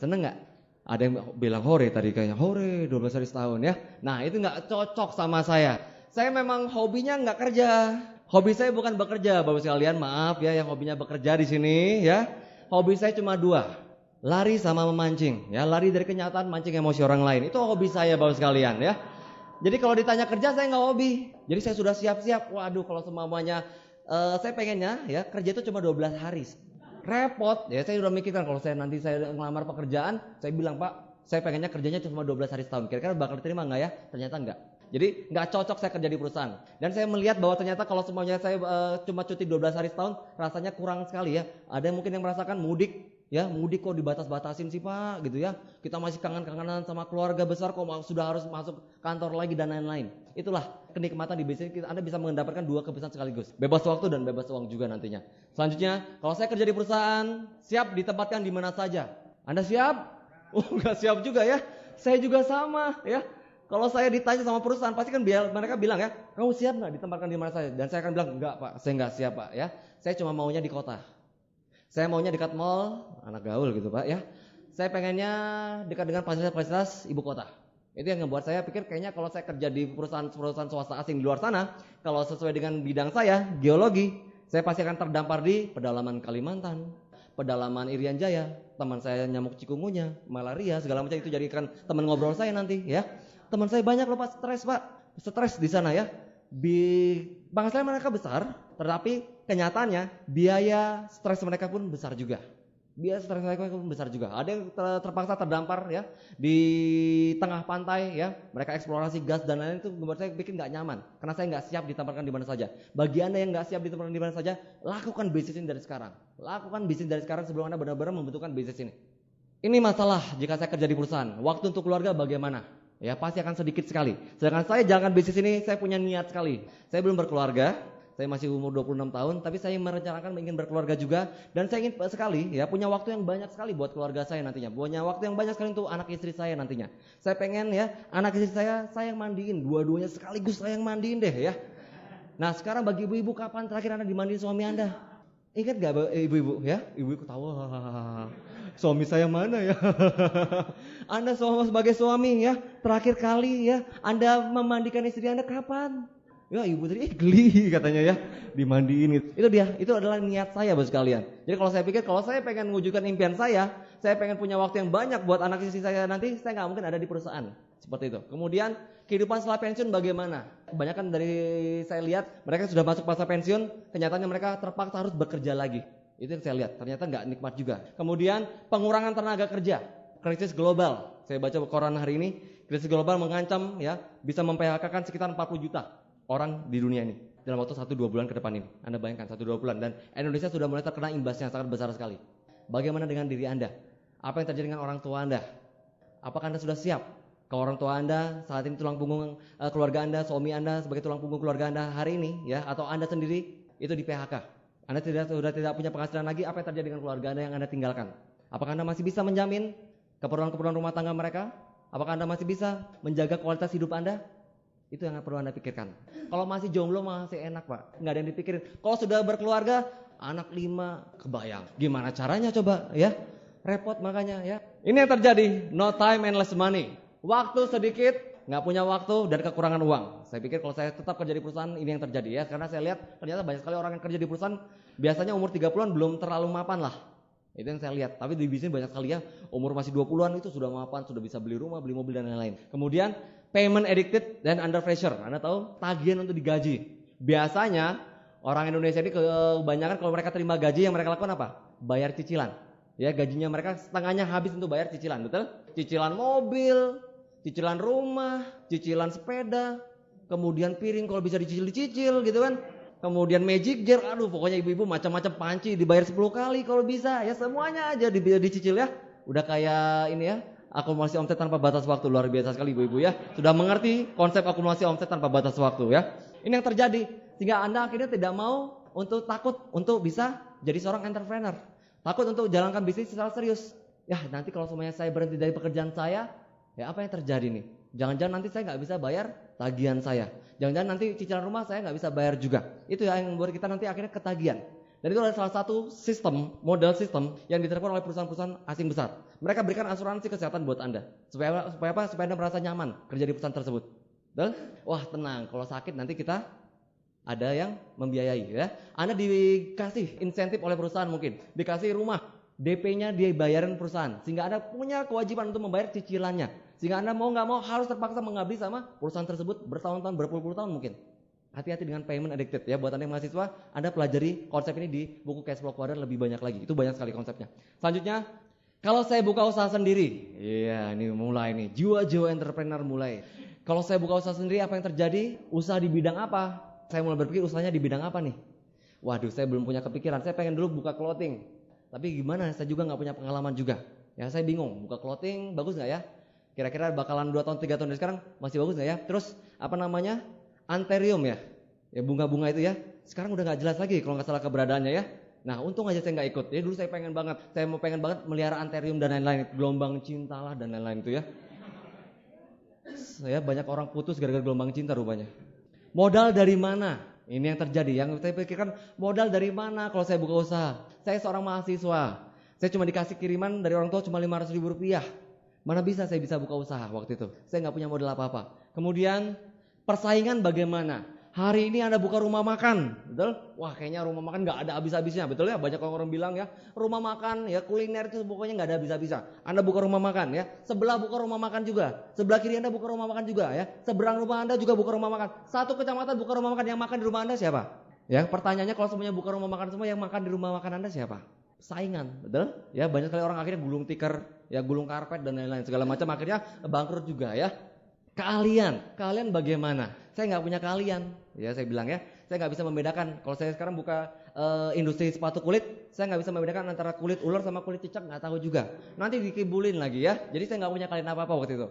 Seneng nggak? Ada yang bilang hore tadi kayaknya, hore 12 hari setahun ya. Nah itu nggak cocok sama saya. Saya memang hobinya nggak kerja. Hobi saya bukan bekerja, Bapak sekalian. Maaf ya yang hobinya bekerja di sini ya. Hobi saya cuma 2. Lari sama memancing, ya lari dari kenyataan, mancing emosi orang lain. Itu hobi saya Bapak sekalian ya. Jadi kalau ditanya kerja saya nggak hobi. Jadi saya sudah siap-siap. Waduh kalau semuanya saya pengennya ya kerja itu cuma 12 hari. Repot ya, saya udah mikirkan kalau nanti saya ngelamar pekerjaan, saya bilang Pak, saya pengennya kerjanya cuma 12 hari setahun. Kira-kira bakal diterima nggak ya? Ternyata nggak. Jadi nggak cocok saya kerja di perusahaan. Dan saya melihat bahwa ternyata kalau semuanya saya cuma cuti 12 hari setahun, rasanya kurang sekali ya. Ada yang mungkin yang merasakan mudik. Ya mudik kok dibatas-batasin sih Pak gitu ya. Kita masih kangen-kangenan sama keluarga besar kok sudah harus masuk kantor lagi dan lain-lain. Itulah kenikmatan di bisnis. Anda bisa mendapatkan 2 kebesaran sekaligus. Bebas waktu dan bebas uang juga nantinya. Selanjutnya, kalau saya kerja di perusahaan, siap ditempatkan di mana saja. Anda siap? Oh enggak siap juga ya. Saya juga sama ya. Kalau saya ditanya sama perusahaan, pasti kan mereka bilang ya, kamu siap nggak ditempatkan di mana saja? Dan saya akan bilang, enggak Pak, saya nggak siap Pak ya. Saya cuma maunya di kota. Saya maunya dekat mall, anak gaul gitu Pak ya. Saya pengennya dekat dengan fasilitas-fasilitas ibu kota. Itu yang membuat saya pikir kayaknya kalau saya kerja di perusahaan swasta asing di luar sana, kalau sesuai dengan bidang saya, geologi, saya pasti akan terdampar di pedalaman Kalimantan, pedalaman Irian Jaya, teman saya nyamuk cikungunya, malaria, segala macam itu jadikan teman ngobrol saya nanti ya. Teman saya banyak loh Pak, stres di sana ya. Penghasilan mereka besar, tetapi kenyataannya biaya stres mereka pun besar juga. Ada yang terpaksa terdampar ya di tengah pantai ya. Mereka eksplorasi gas dan lain-lain itu membuat saya bikin nggak nyaman. Karena saya nggak siap ditempatkan di mana saja. Bagi Anda yang nggak siap ditempatkan di mana saja, lakukan bisnis ini dari sekarang. Lakukan bisnis dari sekarang sebelum Anda benar-benar membutuhkan bisnis ini. Ini masalah jika saya kerja di perusahaan. Waktu untuk keluarga bagaimana? Ya pasti akan sedikit sekali. Sedangkan saya jalankan bisnis ini, saya punya niat sekali. Saya belum berkeluarga, saya masih umur 26 tahun, tapi saya merencanakan ingin berkeluarga juga. Dan saya ingin sekali ya punya waktu yang banyak sekali buat keluarga saya nantinya. Punya waktu yang banyak sekali untuk anak istri saya nantinya. Saya pengen ya anak istri saya yang mandiin, dua-duanya sekaligus saya yang mandiin deh ya. Nah sekarang bagi ibu-ibu, kapan terakhir Anda dimandiin suami Anda? Ingat gak ibu-ibu ya? Ibu-ibu ketawa. Suami saya mana ya? Anda sebagai suami ya, terakhir kali ya Anda memandikan istri Anda kapan? Ya ibu tadi geli katanya ya, dimandiin gitu. Itu dia, itu adalah niat saya bos sekalian. Jadi kalau saya pikir kalau saya pengen mewujudkan impian saya pengen punya waktu yang banyak buat anak istri saya nanti, saya nggak mungkin ada di perusahaan. Seperti itu. Kemudian kehidupan setelah pensiun bagaimana? Kebanyakan dari saya lihat mereka sudah masuk masa pensiun, kenyataannya mereka terpaksa harus bekerja lagi. Itu yang saya lihat, ternyata nggak nikmat juga. Kemudian pengurangan tenaga kerja, krisis global. Saya baca koran hari ini, krisis global mengancam ya bisa memphk-kan sekitar 40 juta orang di dunia ini dalam waktu 1-2 bulan ke depan ini. Anda bayangkan 1-2 bulan dan Indonesia sudah mulai terkena imbasnya sangat besar sekali. Bagaimana dengan diri Anda? Apa yang terjadi dengan orang tua Anda? Apakah Anda sudah siap? Kalau orang tua Anda saat ini tulang punggung keluarga Anda, suami Anda sebagai tulang punggung keluarga Anda hari ini ya, atau Anda sendiri itu di PHK. Anda sudah tidak punya penghasilan lagi, apa yang terjadi dengan keluarga Anda yang Anda tinggalkan? Apakah Anda masih bisa menjamin keperluan-keperluan rumah tangga mereka? Apakah Anda masih bisa menjaga kualitas hidup Anda? Itu yang perlu Anda pikirkan. Kalau masih jomblo masih enak Pak, nggak ada yang dipikirin. Kalau sudah berkeluarga, anak 5, kebayang. Gimana caranya coba ya? Repot makanya ya. Ini yang terjadi, no time and less money. Waktu sedikit, nggak punya waktu dan kekurangan uang. Saya pikir kalau saya tetap kerja di perusahaan ini yang terjadi ya. Karena saya lihat ternyata banyak sekali orang yang kerja di perusahaan biasanya umur 30-an belum terlalu mapan lah. Itu yang saya lihat. Tapi di bisnis banyak sekali ya, umur masih 20-an itu sudah mapan, sudah bisa beli rumah, beli mobil dan lain-lain. Kemudian payment addicted dan under pressure. Anda tahu tagihan untuk digaji. Biasanya orang Indonesia ini kebanyakan kalau mereka terima gaji yang mereka lakukan apa? Bayar cicilan. Ya, gajinya mereka setengahnya habis untuk bayar cicilan, betul? Cicilan mobil, cicilan rumah, cicilan sepeda, kemudian piring kalau bisa dicicil gitu kan. Kemudian magic jar, aduh pokoknya ibu-ibu macam-macam panci dibayar 10 kali kalau bisa. Ya semuanya aja dicicil ya. Udah kayak ini ya, akumulasi omset tanpa batas waktu. Luar biasa sekali ibu-ibu ya. Sudah mengerti konsep akumulasi omset tanpa batas waktu ya. Ini yang terjadi. Sehingga Anda akhirnya tidak mau untuk takut untuk bisa jadi seorang entrepreneur. Takut untuk jalankan bisnis secara serius. Ya nanti kalau semuanya saya berhenti dari pekerjaan saya, ya apa yang terjadi nih? Jangan-jangan nanti saya nggak bisa bayar tagihan saya. Jangan-jangan nanti cicilan rumah saya nggak bisa bayar juga. Itu yang membuat kita nanti akhirnya ketagihan. Dan itu adalah salah satu sistem, model sistem yang diterapkan oleh perusahaan-perusahaan asing besar. Mereka berikan asuransi kesehatan buat Anda. Supaya apa? Supaya Anda merasa nyaman kerja di perusahaan tersebut. Betul? Wah tenang, kalau sakit nanti kita ada yang membiayai ya. Anda dikasih insentif oleh perusahaan mungkin. Dikasih rumah, DP-nya dibayarin perusahaan. Sehingga Anda punya kewajiban untuk membayar cicilannya. Sehingga Anda mau nggak mau harus terpaksa mengabdi sama perusahaan tersebut bertahun-tahun, berpuluh-puluh tahun mungkin. Hati-hati dengan payment addicted ya. Buat Anda yang mahasiswa, Anda pelajari konsep ini di buku Cash Flow Quadrant lebih banyak lagi. Itu banyak sekali konsepnya. Selanjutnya, kalau saya buka usaha sendiri. Iya, ini mulai nih. Jiwa-jiwa entrepreneur mulai. Kalau saya buka usaha sendiri, apa yang terjadi? Usaha di bidang apa? Saya mulai berpikir usahanya di bidang apa nih? Waduh, saya belum punya kepikiran. Saya pengen dulu buka clothing. Tapi gimana? Saya juga nggak punya pengalaman juga. Ya, saya bingung. Buka clothing bagus nggak ya? Kira-kira bakalan 2 tahun, 3 tahun dari sekarang masih bagus nggak ya? Terus apa namanya? Anthurium ya? Ya bunga-bunga itu ya. Sekarang udah nggak jelas lagi kalau nggak salah keberadaannya ya. Nah untung aja saya nggak ikut. Ya dulu saya pengen banget melihara anthurium dan lain-lain. Gelombang cinta lah dan lain-lain itu ya. Saya banyak orang putus gara-gara gelombang cinta rupanya. Modal dari mana? Ini yang terjadi. Yang saya pikirkan modal dari mana kalau saya buka usaha? Saya seorang mahasiswa. Saya cuma dikasih kiriman dari orang tua cuma 500 ribu rupiah. Mana bisa saya bisa buka usaha waktu itu? Saya nggak punya modal apa-apa. Kemudian persaingan bagaimana? Hari ini Anda buka rumah makan, betul? Wah kayaknya rumah makan nggak ada habis-habisnya, betul ya? Banyak orang bilang ya, rumah makan ya kuliner itu pokoknya nggak ada habis-habisnya. Anda buka rumah makan ya, sebelah buka rumah makan juga, sebelah kiri Anda buka rumah makan juga ya, seberang rumah Anda juga buka rumah makan. Satu kecamatan buka rumah makan, yang makan di rumah Anda siapa? Ya pertanyaannya kalau semuanya buka rumah makan semua, yang makan di rumah makan Anda siapa? Saingan, betul? Ya banyak sekali orang akhirnya gulung tikar, ya gulung karpet dan lain-lain segala macam akhirnya bangkrut juga ya. Kalian bagaimana? Saya nggak punya kalian, ya saya bilang ya. Saya nggak bisa membedakan. Kalau saya sekarang buka industri sepatu kulit, saya nggak bisa membedakan antara kulit ular sama kulit cicak, nggak tahu juga. Nanti dikibulin lagi ya. Jadi saya nggak punya kalian apa-apa waktu itu.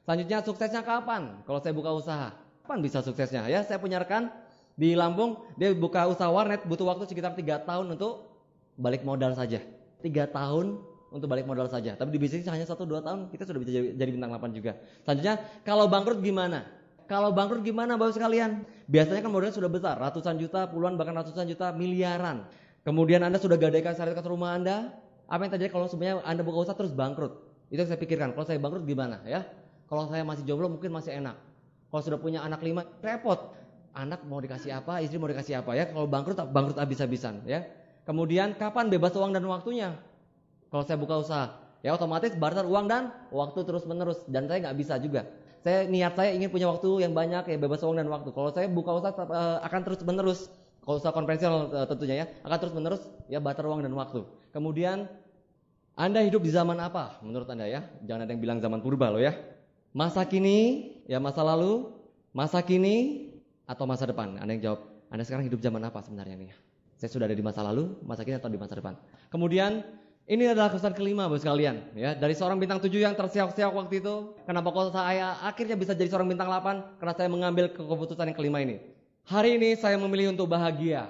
Selanjutnya suksesnya kapan? Kalau saya buka usaha, kapan bisa suksesnya? Ya saya punya rekan di Lampung, dia buka usaha warnet, butuh waktu sekitar 3 tahun untuk balik modal saja. 3 tahun untuk balik modal saja. Tapi di bisnis hanya 1-2 tahun kita sudah bisa jadi bintang 8 juga. Selanjutnya, kalau bangkrut gimana? Kalau bangkrut gimana Bapak sekalian? Biasanya kan modalnya sudah besar, ratusan juta, puluhan bahkan ratusan juta, miliaran. Kemudian Anda sudah gadaikan syarikat rumah Anda. Apa yang terjadi kalau sebenarnya Anda buka usaha terus bangkrut? Itu yang saya pikirkan. Kalau saya bangkrut gimana ya? Kalau saya masih jomblo mungkin masih enak. Kalau sudah punya anak 5 repot. Anak mau dikasih apa, istri mau dikasih apa ya? Kalau bangkrut habis-habisan ya. Kemudian kapan bebas uang dan waktunya? Kalau saya buka usaha, ya otomatis barter uang dan waktu terus-menerus. Dan saya nggak bisa juga. Niat saya ingin punya waktu yang banyak, ya bebas uang dan waktu. Kalau saya buka usaha akan terus-menerus. Kalau usaha konvensional tentunya ya, akan terus-menerus ya barter uang dan waktu. Kemudian, Anda hidup di zaman apa menurut Anda ya? Jangan ada yang bilang zaman purba loh ya. Masa kini, ya masa lalu, masa kini, atau masa depan? Anda yang jawab. Anda sekarang hidup zaman apa sebenarnya nih? Saya sudah ada di masa lalu, masa kini, atau di masa depan? Kemudian, ini adalah kesan kelima Bapak sekalian ya. Dari seorang bintang 7 yang tersiok-siok waktu itu, kenapa kok saya akhirnya bisa jadi seorang bintang 8? Karena saya mengambil keputusan yang kelima ini. Hari ini saya memilih untuk bahagia.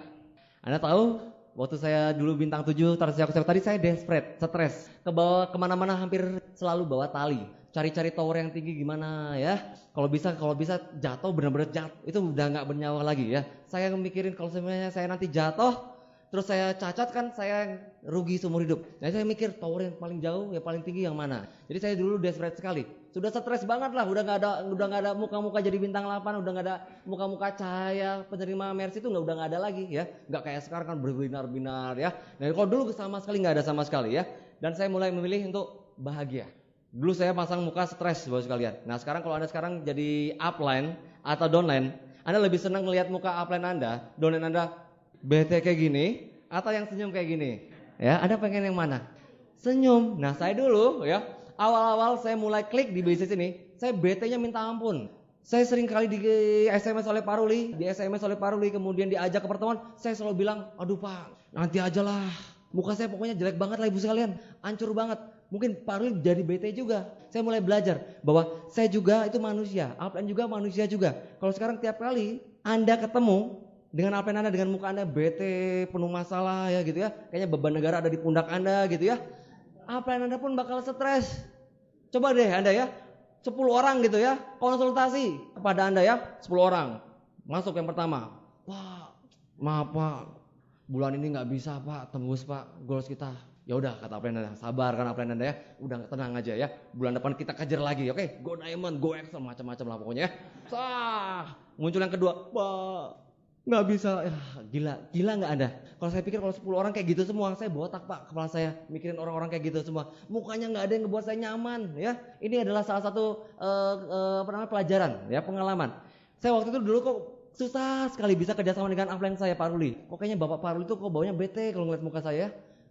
Anda tahu waktu saya dulu bintang 7 tadi saya desperate, stres, ke bawah kemana-mana hampir selalu bawa tali, cari-cari tower yang tinggi gimana ya. Kalau bisa jatuh benar-benar jatuh, itu udah nggak bernyawa lagi ya. Saya mikirin kalau sebenarnya saya nanti jatuh, terus saya cacat kan saya rugi seumur hidup. Nah saya mikir tower yang paling jauh, yang paling tinggi yang mana. Jadi saya dulu desperate sekali. Sudah stres banget lah, udah nggak ada muka-muka jadi bintang 8, udah nggak ada muka-muka cahaya penerima mercy itu udah nggak ada lagi ya. Nggak kayak sekarang kan berbinar-binar ya. Nah kalau dulu sama sekali nggak ada sama sekali ya. Dan saya mulai memilih untuk bahagia. Dulu saya pasang muka stres bapak sekalian. Nah sekarang kalau Anda sekarang jadi upline atau downline, Anda lebih senang melihat muka upline Anda, downline Anda bete kayak gini atau yang senyum kayak gini? Ya, Anda pengen yang mana? Senyum. Nah, saya dulu ya, awal-awal saya mulai klik di bisnis ini, saya bete-nya minta ampun. Saya sering kali di SMS oleh Paruli, kemudian diajak ke pertemuan, saya selalu bilang, "Aduh, Pak, nanti aja lah. Muka saya pokoknya jelek banget lah Ibu sekalian, hancur banget." Mungkin Paruli jadi bete juga. Saya mulai belajar bahwa saya juga itu manusia, upline juga manusia juga. Kalau sekarang tiap kali Anda ketemu dengan upline Anda, dengan muka Anda bete, penuh masalah ya gitu ya. Kayaknya beban negara ada di pundak Anda gitu ya. Upline Anda pun bakal stres. Coba deh Anda ya, 10 orang gitu ya, konsultasi kepada Anda ya, 10 orang. Masuk yang pertama, "Pak, maaf Pak, bulan ini nggak bisa Pak, tembus Pak, goals kita." Ya udah kata upline Anda, sabar kan upline Anda ya, udah tenang aja ya. Bulan depan kita kejar lagi, oke? Go Diamond, go Excel, macam-macam lah pokoknya ya. Muncul yang kedua, "Pak, nggak bisa." Ya, gila nggak Anda? Kalau saya pikir kalau 10 orang kayak gitu semua, saya botak Pak kepala saya mikirin orang-orang kayak gitu semua. Mukanya nggak ada yang ngebuat saya nyaman ya. Ini adalah salah satu pelajaran ya, pengalaman. Saya waktu itu dulu kok susah sekali bisa kerjasama dengan upline saya Paruli. Kok kayaknya Bapak Paruli itu kok baunya bete kalau ngeliat muka saya.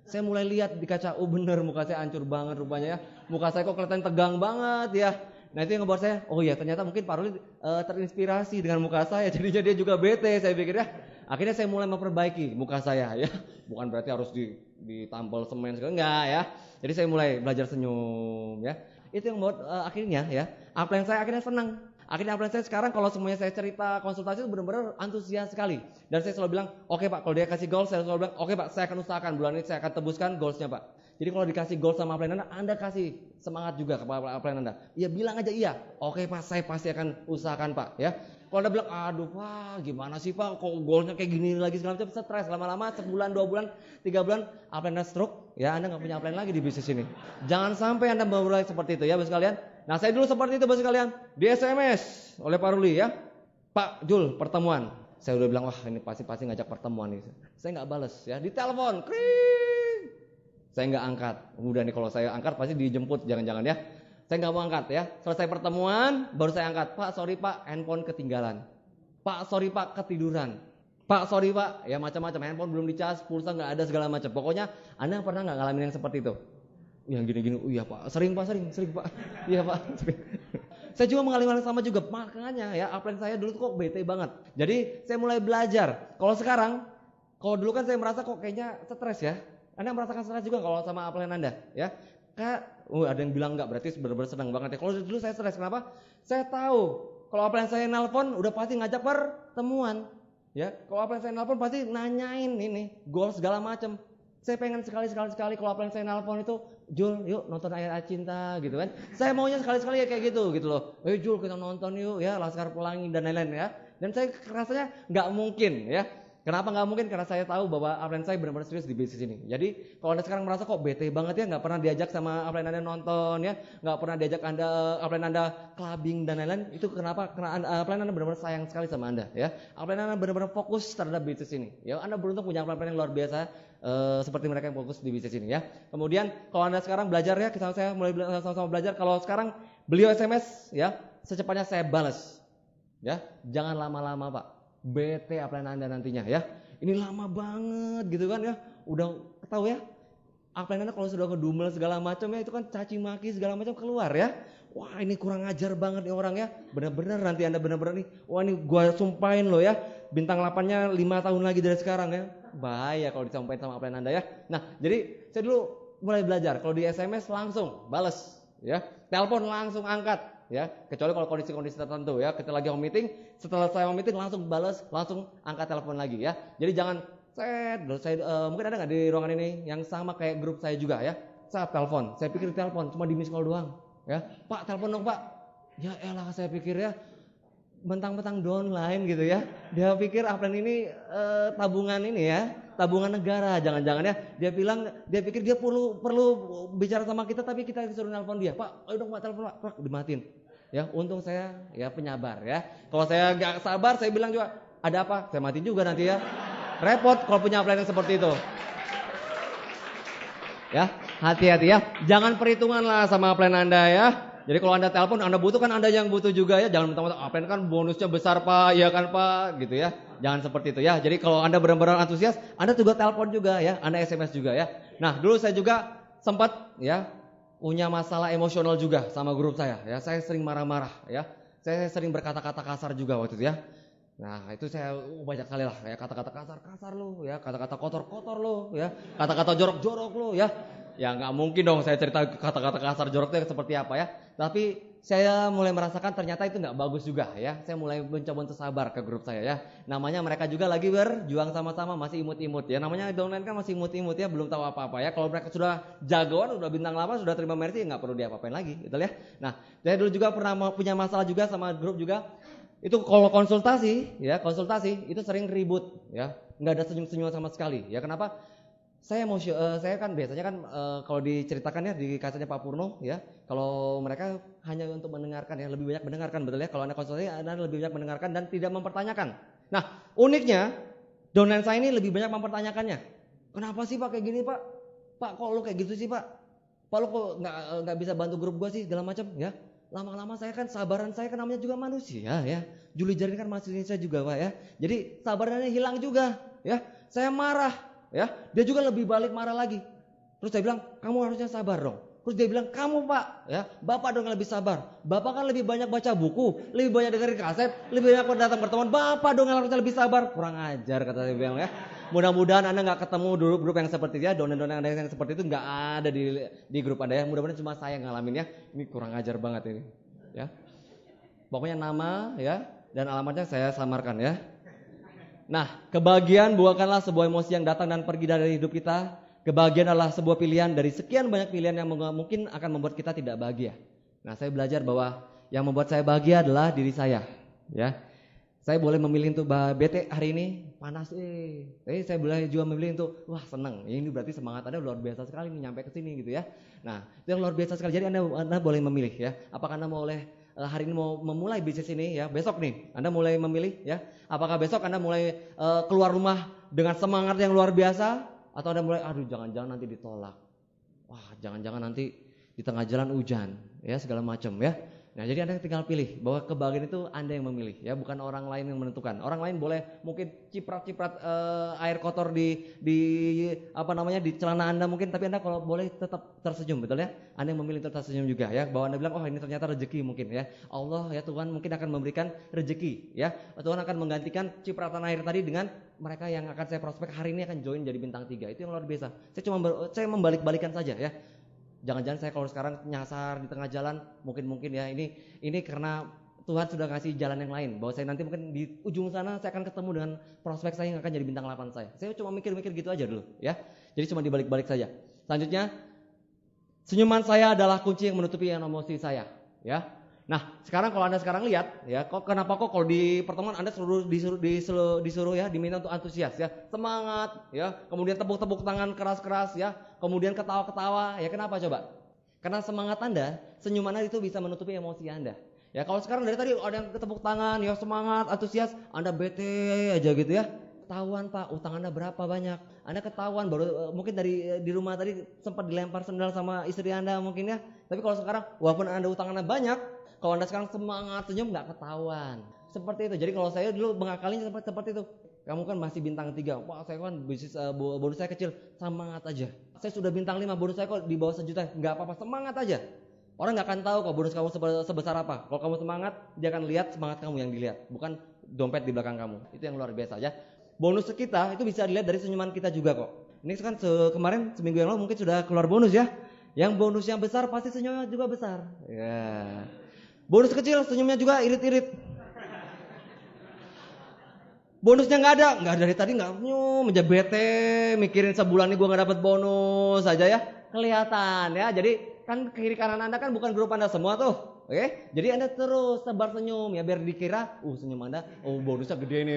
Saya mulai lihat di kaca, oh bener muka saya hancur banget rupanya ya. Muka saya kok kelihatan tegang banget ya. Nah itu yang ngebuat saya, oh iya ternyata mungkin Paruli terinspirasi dengan muka saya, jadinya dia juga bete saya pikir ya. Akhirnya saya mulai memperbaiki muka saya ya, bukan berarti harus ditampol semen segala, enggak ya. Jadi saya mulai belajar senyum ya. Itu yang membuat akhirnya ya, upline saya akhirnya senang. Akhirnya upline saya sekarang kalau semuanya saya cerita konsultasi itu benar-benar antusias sekali. Dan saya selalu bilang, oke Pak, kalau dia kasih goal saya selalu bilang, oke Pak, saya akan usahakan bulan ini saya akan tebuskan goalsnya Pak. Jadi kalau dikasih goal sama upline Anda kasih semangat juga kepada upline Anda. Ya bilang aja iya. Oke Pak, saya pasti akan usahakan Pak ya. Kalau Anda bilang, aduh Pak, gimana sih Pak, kok goalnya kayak gini lagi segala macam, stres lama-lama sebulan, 2 bulan, 3 bulan upline Anda stroke, ya Anda nggak punya upline lagi di bisnis ini. Jangan sampai Anda memulai seperti itu ya Bapak sekalian. Nah saya dulu seperti itu Bapak sekalian, di SMS oleh Paruli ya, "Pak Jul pertemuan." Saya udah bilang, wah ini pasti ngajak pertemuan nih. Saya nggak bales ya, di telepon, kring. Saya nggak angkat. Udah nih kalau saya angkat pasti dijemput, jangan-jangan ya. Saya nggak mau angkat ya. Selesai pertemuan, baru saya angkat. "Pak, sorry Pak, handphone ketinggalan. Pak, sorry Pak, ketiduran. Pak, sorry Pak," ya macam-macam. Handphone belum dicas, pulsa nggak ada segala macam. Pokoknya Anda pernah nggak ngalamin yang seperti itu? Yang gini-gini, oh iya Pak, sering Pak. Iya Pak, sering. Saya juga mengalami hal yang sama juga, makanya ya upline saya dulu tuh kok bete banget. Jadi saya mulai belajar. Kalau sekarang, kalau dulu kan saya merasa kok kayaknya stres ya. Anda merasakan stres juga kalau sama upline Anda ya. Ada yang bilang enggak, berarti benar-benar senang banget ya. Kalau dulu saya stres, kenapa? Saya tahu kalau upline saya nelpon udah pasti ngajak pertemuan. Ya, kalau upline saya nelpon pasti nanyain ini, goal segala macam. Saya pengen sekali kalau upline saya nelpon itu, "Jul, yuk nonton Ayat Cinta," gitu kan. Saya maunya sekali-sekali ya kayak gitu loh. Jul, kita nonton yuk ya, Laskar Pelangi dan lain-lain ya. Dan saya rasanya nggak mungkin ya. Kenapa nggak mungkin? Karena saya tahu bahwa upline saya benar-benar serius di bisnis ini. Jadi kalau Anda sekarang merasa kok bete banget ya, nggak pernah diajak sama upline Anda nonton ya, nggak pernah diajak upline Anda clubbing dan lain-lain, itu kenapa? Karena upline Anda benar-benar sayang sekali sama Anda ya. Upline Anda benar-benar fokus terhadap bisnis ini. Ya, Anda beruntung punya upline yang luar biasa seperti mereka yang fokus di bisnis ini ya. Kemudian kalau Anda sekarang belajar ya, saya mulai sama-sama belajar. Kalau sekarang beliau SMS ya, secepatnya saya balas. Ya, jangan lama-lama Pak. Bete upline Anda nantinya ya. Ini lama banget gitu kan ya. Udah tahu ya. Upline Anda kalau sudah kedumel segala macam ya, itu kan caci maki segala macam keluar ya. Wah, ini kurang ajar banget nih orang ya. Benar-benar nanti Anda benar-benar nih, wah ini gua sumpahin loh ya. Bintang 8-nya 5 tahun lagi dari sekarang ya. Bahaya kalau disampaikan sama upline Anda ya. Nah, jadi saya dulu mulai belajar. Kalau di SMS langsung bales ya. Telepon langsung angkat. Ya, kecuali kalau kondisi-kondisi tertentu ya, kita lagi home meeting, setelah saya home meeting langsung balas, langsung angkat telepon lagi ya. Jadi jangan Mungkin ada nggak di ruangan ini yang sama kayak grup saya juga ya? Saya telepon, saya pikir telepon cuma di miss call doang, ya. Pak, telepon dong Pak. Ya elah, saya pikir ya mentang-mentang downline gitu ya. Dia pikir Upline ini tabungan ini ya, tabungan negara, jangan-jangan ya. Dia pikir dia perlu bicara sama kita, tapi kita disuruh nelpon dia. Pak, ayo dong Pak, telepon Pak, dimatiin. Ya, untung saya ya penyabar ya. Kalau saya nggak sabar, saya bilang juga, ada apa? Saya matiin juga nanti ya. Repot kalau punya Upline yang seperti itu. Ya, hati-hati ya. Jangan perhitungan lah sama Upline Anda ya. Jadi kalau Anda telepon, Anda butuh kan Anda yang butuh juga ya. Jangan mentang-mentang Upline kan bonusnya besar Pak, iya kan Pak, gitu ya. Jangan seperti itu ya. Jadi kalau Anda benar-benar antusias, Anda juga telepon juga ya, Anda SMS juga ya. Nah, dulu saya juga sempat ya punya masalah emosional juga sama grup saya ya. Saya sering marah-marah ya. Saya sering berkata-kata kasar juga waktu itu ya. Nah, itu saya banyak kali lah ya, kata-kata kasar lo ya, kata-kata kotor lo ya, kata-kata jorok lo ya. Ya nggak mungkin dong saya cerita kata-kata kasar joroknya seperti apa ya. Tapi saya mulai merasakan ternyata itu nggak bagus juga ya. Saya mulai mencoba untuk sabar ke grup saya ya. Namanya mereka juga lagi berjuang sama-sama, masih imut-imut ya. Namanya downline kan masih imut-imut ya, belum tahu apa-apa ya. Kalau mereka sudah jagoan, sudah bintang 8, sudah terima mercy, nggak perlu diapa-apain lagi gitu ya. Nah, saya dulu juga pernah punya masalah juga sama grup juga. Itu kalau konsultasi itu sering ribut ya. Nggak ada senyum-senyum sama sekali ya. Kenapa? Saya kan biasanya kan kalau diceritakan ya di kasetnya Pak Purno ya, kalau mereka hanya untuk mendengarkan ya, lebih banyak mendengarkan, betul ya. Kalau Anda konsultasi Anda lebih banyak mendengarkan dan tidak mempertanyakan. Nah, uniknya downline saya ini lebih banyak mempertanyakannya. Kenapa sih Pak kayak gini Pak? Pak kok lu kayak gitu sih Pak? Pak lu kok nggak bisa bantu grup gua sih segala macam ya? Lama-lama saya kan sabaran saya kan namanya juga manusia ya. Juli Jari kan masih saya juga Pak ya. Jadi sabarannya hilang juga ya. Saya marah ya, dia juga lebih balik marah lagi. Terus saya bilang, kamu harusnya sabar dong. Terus dia bilang, kamu Pak, ya, Bapak dong yang lebih sabar. Bapak kan lebih banyak baca buku, lebih banyak dengerin kaset, lebih banyak datang pertemuan. Bapak dong yang harusnya lebih sabar. Kurang ajar kata saya bilang ya. Mudah-mudahan Anda nggak ketemu grup yang seperti itu ya, donen-donen Anda yang seperti itu nggak ada di grup Anda ya. Mudah-mudahan cuma saya yang ngalamin ya. Ini kurang ajar banget ini, ya. Pokoknya nama ya dan alamatnya saya samarkan ya. Nah, kebahagiaan bukanlah sebuah emosi yang datang dan pergi dari hidup kita. Kebahagiaan adalah sebuah pilihan dari sekian banyak pilihan yang mungkin akan membuat kita tidak bahagia. Nah, saya belajar bahwa yang membuat saya bahagia adalah diri saya. Ya, saya boleh memilih untuk bete hari ini panas, tapi saya boleh juga memilih untuk wah senang. Ini berarti semangat Anda luar biasa sekali nih nyampe ke sini gitu ya. Nah, itu yang luar biasa sekali. Jadi Anda boleh memilih ya. Apakah Anda boleh hari ini mau memulai bisnis ini ya, besok nih Anda mulai memilih ya. Apakah besok Anda mulai keluar rumah dengan semangat yang luar biasa, atau Anda mulai aduh jangan-jangan nanti ditolak. Wah, jangan-jangan nanti di tengah jalan hujan ya segala macam ya. Nah, jadi Anda tinggal pilih bahwa kebahagiaan itu Anda yang memilih ya, bukan orang lain yang menentukan. Orang lain boleh mungkin ciprat-ciprat air kotor di celana Anda mungkin, tapi Anda kalau boleh tetap tersenyum, betul ya? Anda yang memilih untuk tersenyum juga ya, bahwa Anda bilang oh ini ternyata rezeki mungkin ya. Allah ya, Tuhan mungkin akan memberikan rezeki ya. Tuhan akan menggantikan cipratan air tadi dengan mereka yang akan saya prospek hari ini akan join jadi bintang 3. Itu yang luar biasa. Saya membalik-balikan saja ya. Jangan-jangan saya kalau sekarang nyasar di tengah jalan, mungkin ya ini karena Tuhan sudah kasih jalan yang lain, bahwa saya nanti mungkin di ujung sana saya akan ketemu dengan prospek saya yang akan jadi bintang 8 saya. Saya cuma mikir-mikir gitu aja dulu ya. Jadi cuma dibalik-balik saja. Selanjutnya, senyuman saya adalah kunci yang menutupi emosi saya ya. Nah, sekarang kalau Anda sekarang lihat ya, kenapa kalau di pertemuan Anda disuruh ya, diminta untuk antusias ya, semangat ya, kemudian tepuk-tepuk tangan keras-keras ya, kemudian ketawa-ketawa ya, kenapa coba? Karena semangat Anda, senyum Anda itu bisa menutupi emosi Anda. Ya, kalau sekarang dari tadi ada yang tepuk tangan ya, semangat, antusias, Anda bete aja gitu ya. Ketahuan Pak, utang Anda berapa banyak? Anda ketahuan baru mungkin di rumah tadi sempat dilempar sendal sama istri Anda mungkin ya. Tapi kalau sekarang walaupun Anda utang Anda banyak, kalau Anda sekarang semangat senyum nggak ketahuan. Seperti itu. Jadi kalau saya dulu mengakalinya seperti itu. Kamu kan masih bintang 3. Wah, saya kan bisnis bonus saya kecil, semangat aja. Saya sudah bintang 5, bonus saya kok di bawah 1 juta. Nggak apa-apa, semangat aja. Orang nggak akan tahu kok bonus kamu sebesar apa. Kalau kamu semangat, dia akan lihat semangat kamu yang dilihat, bukan dompet di belakang kamu. Itu yang luar biasa ya. Bonus kita itu bisa dilihat dari senyuman kita juga kok. Ini kan kemarin seminggu yang lalu mungkin sudah keluar bonus ya. Yang bonusnya besar pasti senyumnya juga besar. Ya. Bonus kecil senyumnya juga irit-irit. Bonusnya nggak ada dari tadi nggak menjadi bete, mikirin sebulan ini gue nggak dapat bonus aja ya, kelihatan ya. Jadi kan kiri kanan Anda kan bukan grup Anda semua tuh, oke? Jadi Anda terus sebar senyum ya biar dikira, senyum Anda, bonusnya gede nih,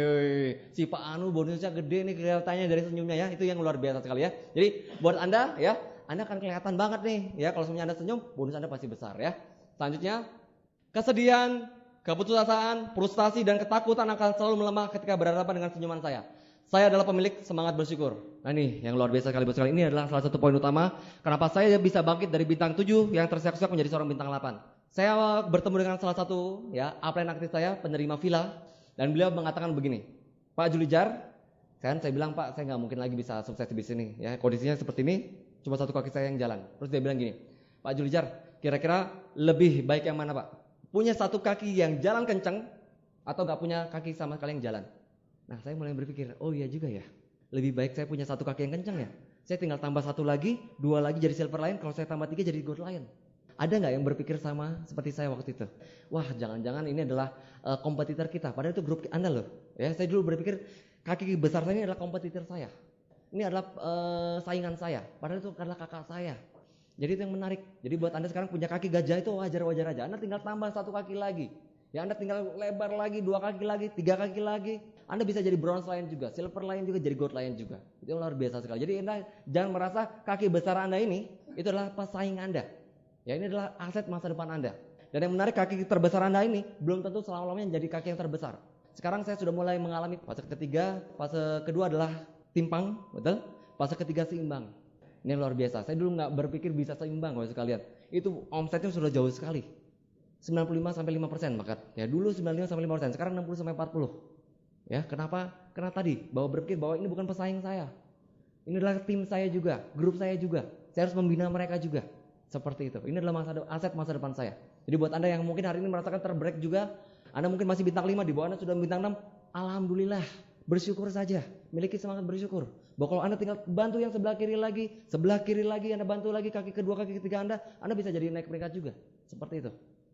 si Pak Anu bonusnya gede nih kelihatannya dari senyumnya ya, itu yang luar biasa sekali ya. Jadi buat Anda ya, Anda akan kelihatan banget nih ya kalau semuanya Anda senyum, bonus Anda pasti besar ya. Selanjutnya, kesedihan, keputusasaan, frustasi, dan ketakutan akan selalu melemah ketika berhadapan dengan senyuman saya. Saya adalah pemilik semangat bersyukur. Nah ini yang luar biasa sekali. Ini adalah salah satu poin utama kenapa saya bisa bangkit dari bintang 7 yang tersiak-siak menjadi seorang bintang 8. Saya bertemu dengan salah satu ya upline aktif saya, penerima villa, dan beliau mengatakan begini, Pak Julijar, kan saya bilang Pak, saya nggak mungkin lagi bisa sukses di bisnis ini. Ya kondisinya seperti ini, cuma satu kaki saya yang jalan. Terus dia bilang gini, Pak Julijar, kira-kira lebih baik yang mana Pak? Punya satu kaki yang jalan kencang atau gak punya kaki sama sekali yang jalan? Nah saya mulai berpikir, oh iya juga ya, lebih baik saya punya satu kaki yang kencang ya. Saya tinggal tambah satu lagi, 2 lagi jadi silver lion, kalau saya tambah 3 jadi gold lion. Ada gak yang berpikir sama seperti saya waktu itu? Wah jangan-jangan ini adalah kompetitor kita, padahal itu grup Anda loh. Ya, saya dulu berpikir kaki besar saya ini adalah kompetitor saya. Ini adalah saingan saya, padahal itu adalah kakak saya. Jadi itu yang menarik. Jadi buat Anda sekarang punya kaki gajah itu wajar-wajar aja. Anda tinggal tambah satu kaki lagi. Ya Anda tinggal lebar lagi, 2 kaki lagi, 3 kaki lagi. Anda bisa jadi bronze lion juga, silver lion juga, jadi gold lion juga. Itu luar biasa sekali. Jadi Anda jangan merasa kaki besar Anda ini itu adalah pesaing Anda. Ya ini adalah aset masa depan Anda. Dan yang menarik kaki terbesar Anda ini belum tentu selama-lamanya jadi kaki yang terbesar. Sekarang saya sudah mulai mengalami fase ketiga, fase kedua adalah timpang, betul? Fase ketiga seimbang. Ini luar biasa. Saya dulu nggak berpikir bisa seimbang kalau sekalian. Itu omsetnya sudah jauh sekali. 95-5% bahkan. Ya dulu 95-5%, sekarang 60-40. Ya, kenapa? Karena tadi bahwa berpikir bahwa ini bukan pesaing saya. Ini adalah tim saya juga, grup saya juga. Saya harus membina mereka juga. Seperti itu. Ini adalah aset masa depan saya. Jadi buat Anda yang mungkin hari ini merasakan terbreak juga, Anda mungkin masih bintang 5, di bawah Anda sudah bintang 6, alhamdulillah. Bersyukur saja, miliki semangat bersyukur. Bahwa kalau Anda tinggal bantu yang sebelah kiri lagi, Anda bantu lagi kaki kedua, kaki ketiga Anda bisa jadi naik peringkat juga. Seperti itu.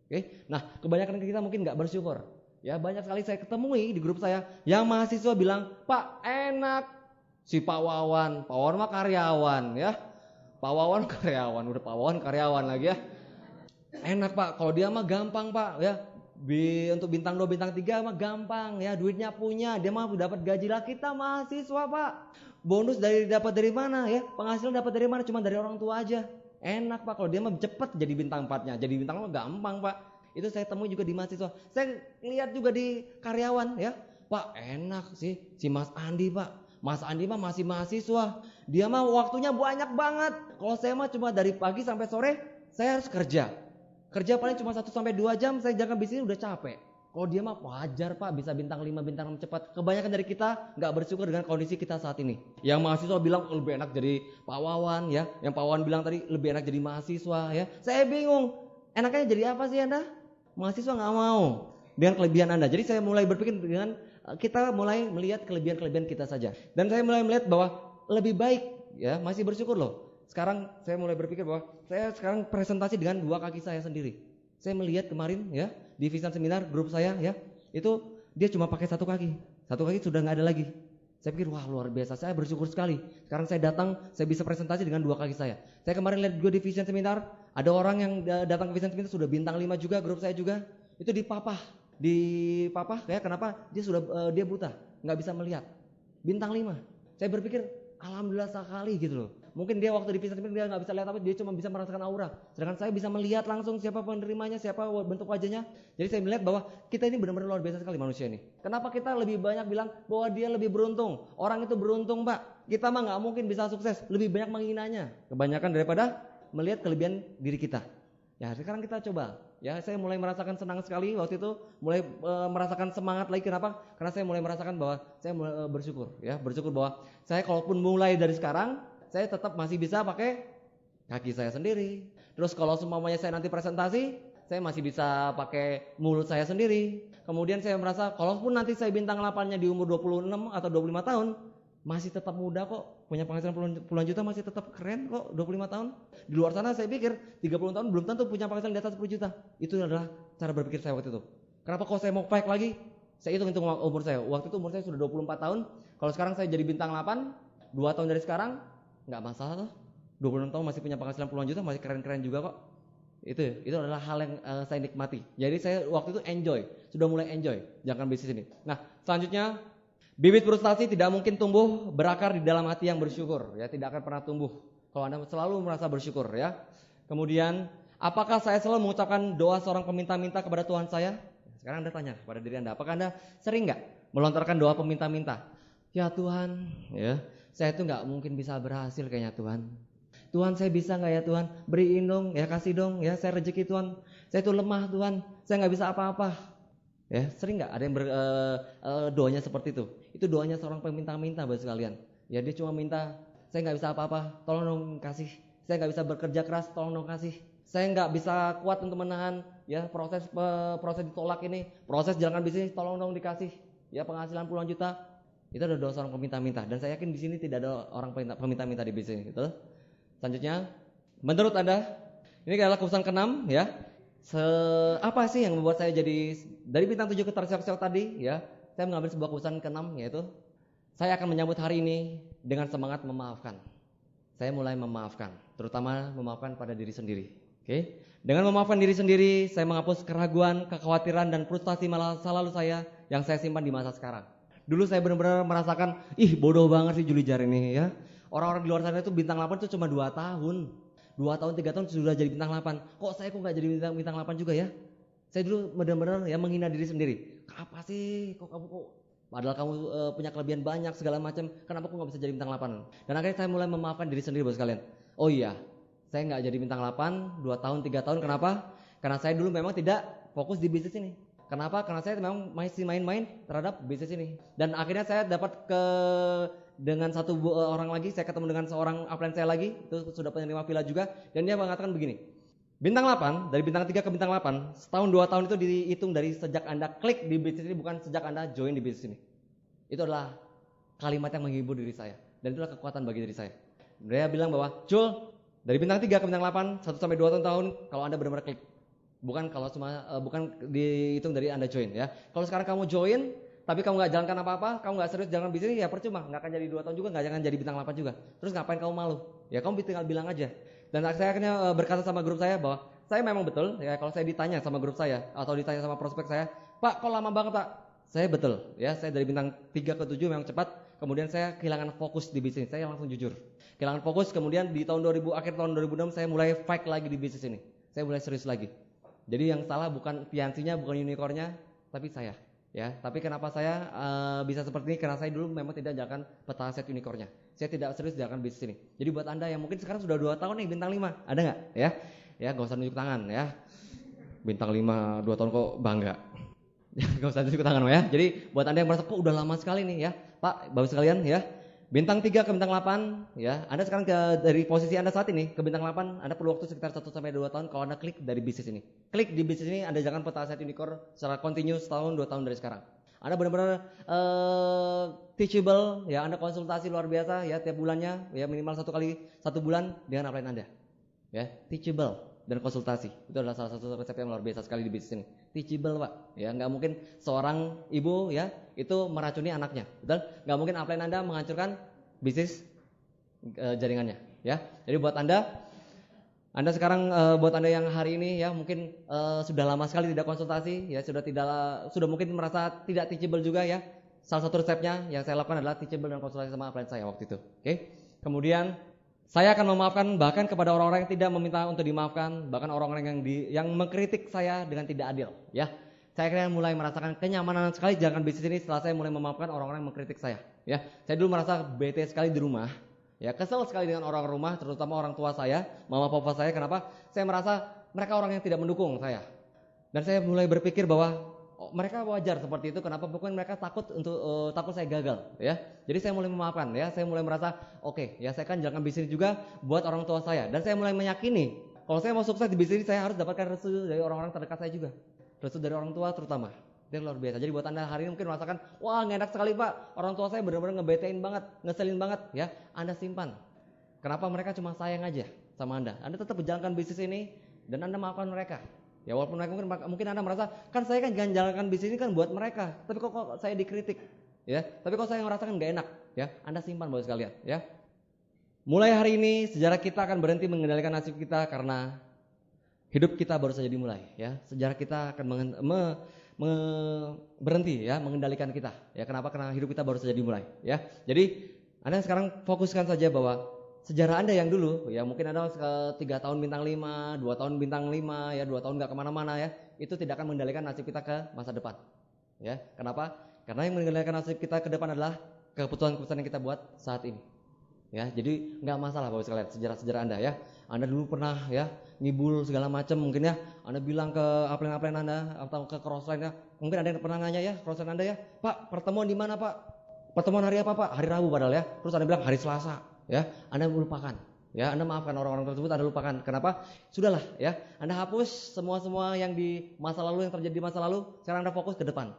Oke. Nah, kebanyakan kita mungkin nggak bersyukur. Ya, banyak sekali saya ketemui di grup saya yang mahasiswa bilang, "Pak, enak si Pak Wawan mah karyawan ya. Pak Wawan karyawan, udah Pak Wawan karyawan lagi ya. Enak Pak, kalau dia mah gampang Pak ya. Untuk bintang 2, bintang 3 mah gampang ya, duitnya punya, dia mah dapat gaji lah. Kita mahasiswa Pak, bonus dapat dari mana ya, penghasilan dapat dari mana, cuma dari orang tua aja. Enak Pak, kalau dia mah cepet jadi bintang 4-nya, jadi bintang 5 gampang Pak." Itu saya temui juga di mahasiswa. Saya lihat juga di karyawan ya, Pak enak sih si Mas Andi Pak. Mas Andi mah masih mahasiswa, dia mah waktunya banyak banget. Kalau saya mah cuma dari pagi sampai sore saya harus kerja. Kerja paling cuma 1-2 jam, saya jaga bisnis udah capek. Kalau dia mah wajar Pak, bisa bintang 5, bintang 6 cepat. Kebanyakan dari kita nggak bersyukur dengan kondisi kita saat ini. Yang mahasiswa bilang lebih enak jadi Pak Wawan ya. Yang Pak Wawan bilang tadi lebih enak jadi mahasiswa ya. Saya bingung, enaknya jadi apa sih Anda? Mahasiswa nggak mau dengan kelebihan Anda. Jadi saya mulai berpikir dengan kita mulai melihat kelebihan-kelebihan kita saja. Dan saya mulai melihat bahwa lebih baik ya, masih bersyukur loh. Sekarang saya mulai berpikir bahwa saya sekarang presentasi dengan 2 kaki saya sendiri. Saya melihat kemarin ya di Vision Seminar grup saya ya, itu dia cuma pakai 1 kaki. 1 kaki sudah nggak ada lagi. Saya pikir wah luar biasa, saya bersyukur sekali. Sekarang saya datang, saya bisa presentasi dengan 2 kaki saya. Saya kemarin lihat juga di Vision Seminar, ada orang yang datang ke Vision Seminar sudah bintang 5 juga, grup saya juga. Itu di papah ya, kenapa? Dia buta, nggak bisa melihat. Bintang 5. Saya berpikir alhamdulillah sekali gitu loh. Mungkin dia waktu di Vision Seminar dia nggak bisa lihat apa, dia cuma bisa merasakan aura. Sedangkan saya bisa melihat langsung siapa penerimanya, siapa bentuk wajahnya. Jadi saya melihat bahwa kita ini benar-benar luar biasa sekali manusia ini. Kenapa kita lebih banyak bilang bahwa dia lebih beruntung? Orang itu beruntung Pak. Kita mah nggak mungkin bisa sukses. Lebih banyak menghinanya. Kebanyakan daripada melihat kelebihan diri kita. Ya sekarang kita coba. Ya saya mulai merasakan senang sekali waktu itu. Mulai merasakan semangat lagi. Kenapa? Karena saya mulai merasakan bahwa saya mulai bersyukur. Ya bersyukur bahwa saya kalaupun mulai dari sekarang, saya tetap masih bisa pakai kaki saya sendiri. Terus kalau semuanya saya nanti presentasi, saya masih bisa pakai mulut saya sendiri. Kemudian saya merasa kalaupun nanti saya bintang 8-nya di umur 26 atau 25 tahun, masih tetap muda kok. Punya penghasilan puluhan juta masih tetap keren kok 25 tahun. Di luar sana saya pikir 30 tahun belum tentu punya penghasilan di atas 10 juta. Itu adalah cara berpikir saya waktu itu. Kenapa kalau saya mau fight lagi? Saya hitung umur saya. Waktu itu umur saya sudah 24 tahun. Kalau sekarang saya jadi bintang 8, 2 tahun dari sekarang, nggak masalah tuh. 26 tahun masih punya penghasilan puluhan juta, masih keren-keren juga kok. Itu adalah hal yang saya nikmati. Jadi saya waktu itu sudah mulai enjoy jalankan bisnis ini. Nah, selanjutnya bibit frustasi tidak mungkin tumbuh berakar di dalam hati yang bersyukur, ya, tidak akan pernah tumbuh kalau Anda selalu merasa bersyukur, ya. Kemudian, apakah saya selalu mengucapkan doa seorang peminta-minta kepada Tuhan saya? Sekarang Anda tanya kepada diri Anda, apakah Anda sering nggak melontarkan doa peminta-minta? Ya Tuhan, ya, saya itu nggak mungkin bisa berhasil kayaknya Tuhan. Tuhan, saya bisa nggak ya Tuhan? Beriin dong, ya kasih dong, ya saya rezeki Tuhan. Saya itu lemah Tuhan, saya nggak bisa apa-apa. Ya, sering nggak ada yang doanya seperti itu? Itu doanya seorang peminta-minta buat sekalian. Ya, dia cuma minta, saya nggak bisa apa-apa, tolong dong kasih. Saya nggak bisa bekerja keras, tolong dong kasih. Saya nggak bisa kuat untuk menahan ya proses ditolak ini, proses jalankan bisnis, tolong dong dikasih. Ya, penghasilan puluhan juta. Itu ada doa seorang peminta-minta. Dan saya yakin di sini tidak ada orang peminta-minta di bisnis, gitu. Selanjutnya, menurut Anda, ini adalah keputusan ke-6, ya. Apa sih yang membuat saya jadi dari bintang 7 ke tersiok-siok tadi, ya? Saya mengambil sebuah keputusan ke-6, yaitu saya akan menyambut hari ini dengan semangat memaafkan. Saya mulai memaafkan, terutama memaafkan pada diri sendiri. Oke? Dengan memaafkan diri sendiri, saya menghapus keraguan, kekhawatiran dan frustasi masa lalu saya yang saya simpan di masa sekarang. Dulu saya benar-benar merasakan, bodoh banget sih Juli Jar ini, ya. Orang-orang di luar sana itu bintang 8 itu cuma 2 tahun. 2 tahun, 3 tahun sudah jadi bintang 8. Kok saya nggak jadi bintang 8 juga ya? Saya dulu benar-benar ya menghina diri sendiri. Apa sih? Kok kamu padahal kamu punya kelebihan banyak segala macam. Kenapa aku nggak bisa jadi bintang 8? Dan akhirnya saya mulai memaafkan diri sendiri bos kalian. Oh iya, saya nggak jadi bintang 8 2 tahun, 3 tahun. Kenapa? Karena saya dulu memang tidak fokus di bisnis ini. Kenapa? Karena saya memang masih main-main terhadap bisnis ini. Dan akhirnya saya dapat dengan satu orang lagi, saya ketemu dengan seorang upline saya lagi, itu sudah penerima villa juga, dan dia mengatakan begini, bintang 8, dari bintang 3 ke bintang 8, setahun 2 tahun itu dihitung dari sejak Anda klik di bisnis ini, bukan sejak Anda join di bisnis ini. Itu adalah kalimat yang menghibur diri saya, dan itulah kekuatan bagi diri saya. Dia bilang bahwa, Jul, dari bintang 3 ke bintang 8, 1-2 tahun, kalau Anda benar-benar klik. Bukan dihitung dari Anda join, ya. Kalau sekarang kamu join, tapi kamu nggak jalankan apa-apa, kamu nggak serius jalankan bisnis, ya percuma, nggak akan jadi 2 tahun juga, nggak akan jadi bintang 8 juga. Terus ngapain kamu malu? Ya kamu tinggal bilang aja. Dan saya akhirnya berkata sama grup saya bahwa saya memang betul, ya kalau saya ditanya sama grup saya atau ditanya sama prospek saya, Pak, kok lama banget Pak? Saya betul, ya saya dari bintang 3 ke 7 memang cepat, kemudian saya kehilangan fokus di bisnis, saya langsung jujur. Kehilangan fokus, kemudian di akhir tahun 2006 saya mulai fight lagi di bisnis ini. Saya mulai serius lagi. Jadi yang salah bukan fiansinya, bukan unicornnya, tapi saya. Ya, tapi kenapa saya bisa seperti ini? Karena saya dulu memang tidak jalankan peta aset unicornnya. Saya tidak serius jalankan bisnis ini. Jadi buat Anda yang mungkin sekarang sudah 2 tahun nih bintang 5, ada nggak? Ya, nggak usah nunjuk tangan ya. Bintang 5 2 tahun kok bangga. Nggak usah nunjuk tangan ya. Jadi buat Anda yang merasa kok udah lama sekali nih ya, Pak, Bapak sekalian ya. Bintang 3 ke bintang 8 ya. Anda sekarang dari posisi Anda saat ini ke bintang 8, Anda perlu waktu sekitar 1-2 tahun kalau Anda klik dari bisnis ini. Klik di bisnis ini, Anda jalankan peta aset unicorn secara kontinu setahun 2 tahun dari sekarang. Anda benar-benar teachable ya, Anda konsultasi luar biasa ya tiap bulannya ya, minimal 1 bulan dengan upline Anda. Ya, teachable dan konsultasi. Itu adalah salah satu resep yang luar biasa sekali di bisnis ini. Teachable, Pak. Ya, nggak mungkin seorang ibu ya itu meracuni anaknya, betul? Nggak mungkin upline Anda menghancurkan bisnis jaringannya, ya. Jadi buat Anda sekarang buat Anda yang hari ini ya mungkin sudah lama sekali tidak konsultasi, ya sudah mungkin merasa tidak teachable juga ya. Salah satu resepnya yang saya lakukan adalah teachable dan konsultasi sama upline saya waktu itu. Oke. Kemudian saya akan memaafkan bahkan kepada orang-orang yang tidak meminta untuk dimaafkan, bahkan orang-orang yang mengkritik saya dengan tidak adil, ya. Saya akhirnya mulai merasakan kenyamanan sekali jalankan bisnis ini setelah saya mulai memaafkan orang-orang yang mengkritik saya, ya. Saya dulu merasa bete sekali di rumah, ya, kesel sekali dengan orang rumah, terutama orang tua saya, mama papa saya. Kenapa? Saya merasa mereka orang yang tidak mendukung saya. Dan saya mulai berpikir bahwa mereka wajar seperti itu. Kenapa? Bukan mereka takut saya gagal, ya. Jadi saya mulai memaafkan, ya. Saya mulai merasa, oke, ya saya kan jalankan bisnis juga buat orang tua saya. Dan saya mulai meyakini, kalau saya mau sukses di bisnis, saya harus dapatkan restu dari orang-orang terdekat saya juga. Restu dari orang tua terutama. Itu luar biasa. Jadi buat Anda hari ini mungkin merasakan, wah ngenak sekali Pak, orang tua saya benar-benar ngebetein banget, ngeselin banget, ya. Anda simpan. Kenapa? Mereka cuma sayang aja sama Anda. Anda tetap menjalankan bisnis ini dan Anda maafkan mereka. Ya walaupun mereka mungkin Anda merasa, kan saya kan jalankan bisnis ini kan buat mereka, tapi kok saya dikritik, ya. Tapi kok saya merasakan nggak enak, ya. Anda simpan Bapak sekalian, ya. Mulai hari ini sejarah kita akan berhenti mengendalikan nasib kita karena hidup kita baru saja dimulai, ya. Sejarah kita akan berhenti, ya, mengendalikan kita, ya. Kenapa? Karena hidup kita baru saja dimulai, ya. Jadi Anda sekarang fokuskan saja bahwa sejarah Anda yang dulu, ya mungkin Anda 3 tahun bintang 5, 2 tahun bintang 5, ya 2 tahun nggak kemana-mana, ya, itu tidak akan mengendalikan nasib kita ke masa depan, ya. Kenapa? Karena yang mengendalikan nasib kita ke depan adalah keputusan-keputusan yang kita buat saat ini, ya. Jadi nggak masalah Bapak sekalian sejarah Anda, ya. Anda dulu pernah, ya, ngibul segala macam mungkin, ya. Anda bilang ke upline Anda atau ke crossline, ya. Mungkin ada yang pernah nanya, ya, crossline Anda, ya, Pak, pertemuan di mana Pak? Pertemuan hari apa Pak? Hari Rabu padahal, ya. Terus Anda bilang hari Selasa. Ya, Anda melupakan, ya, Anda maafkan orang-orang tersebut, Anda lupakan. Kenapa? Sudahlah, ya, Anda hapus semua yang di masa lalu, yang terjadi di masa lalu. Sekarang Anda fokus ke depan,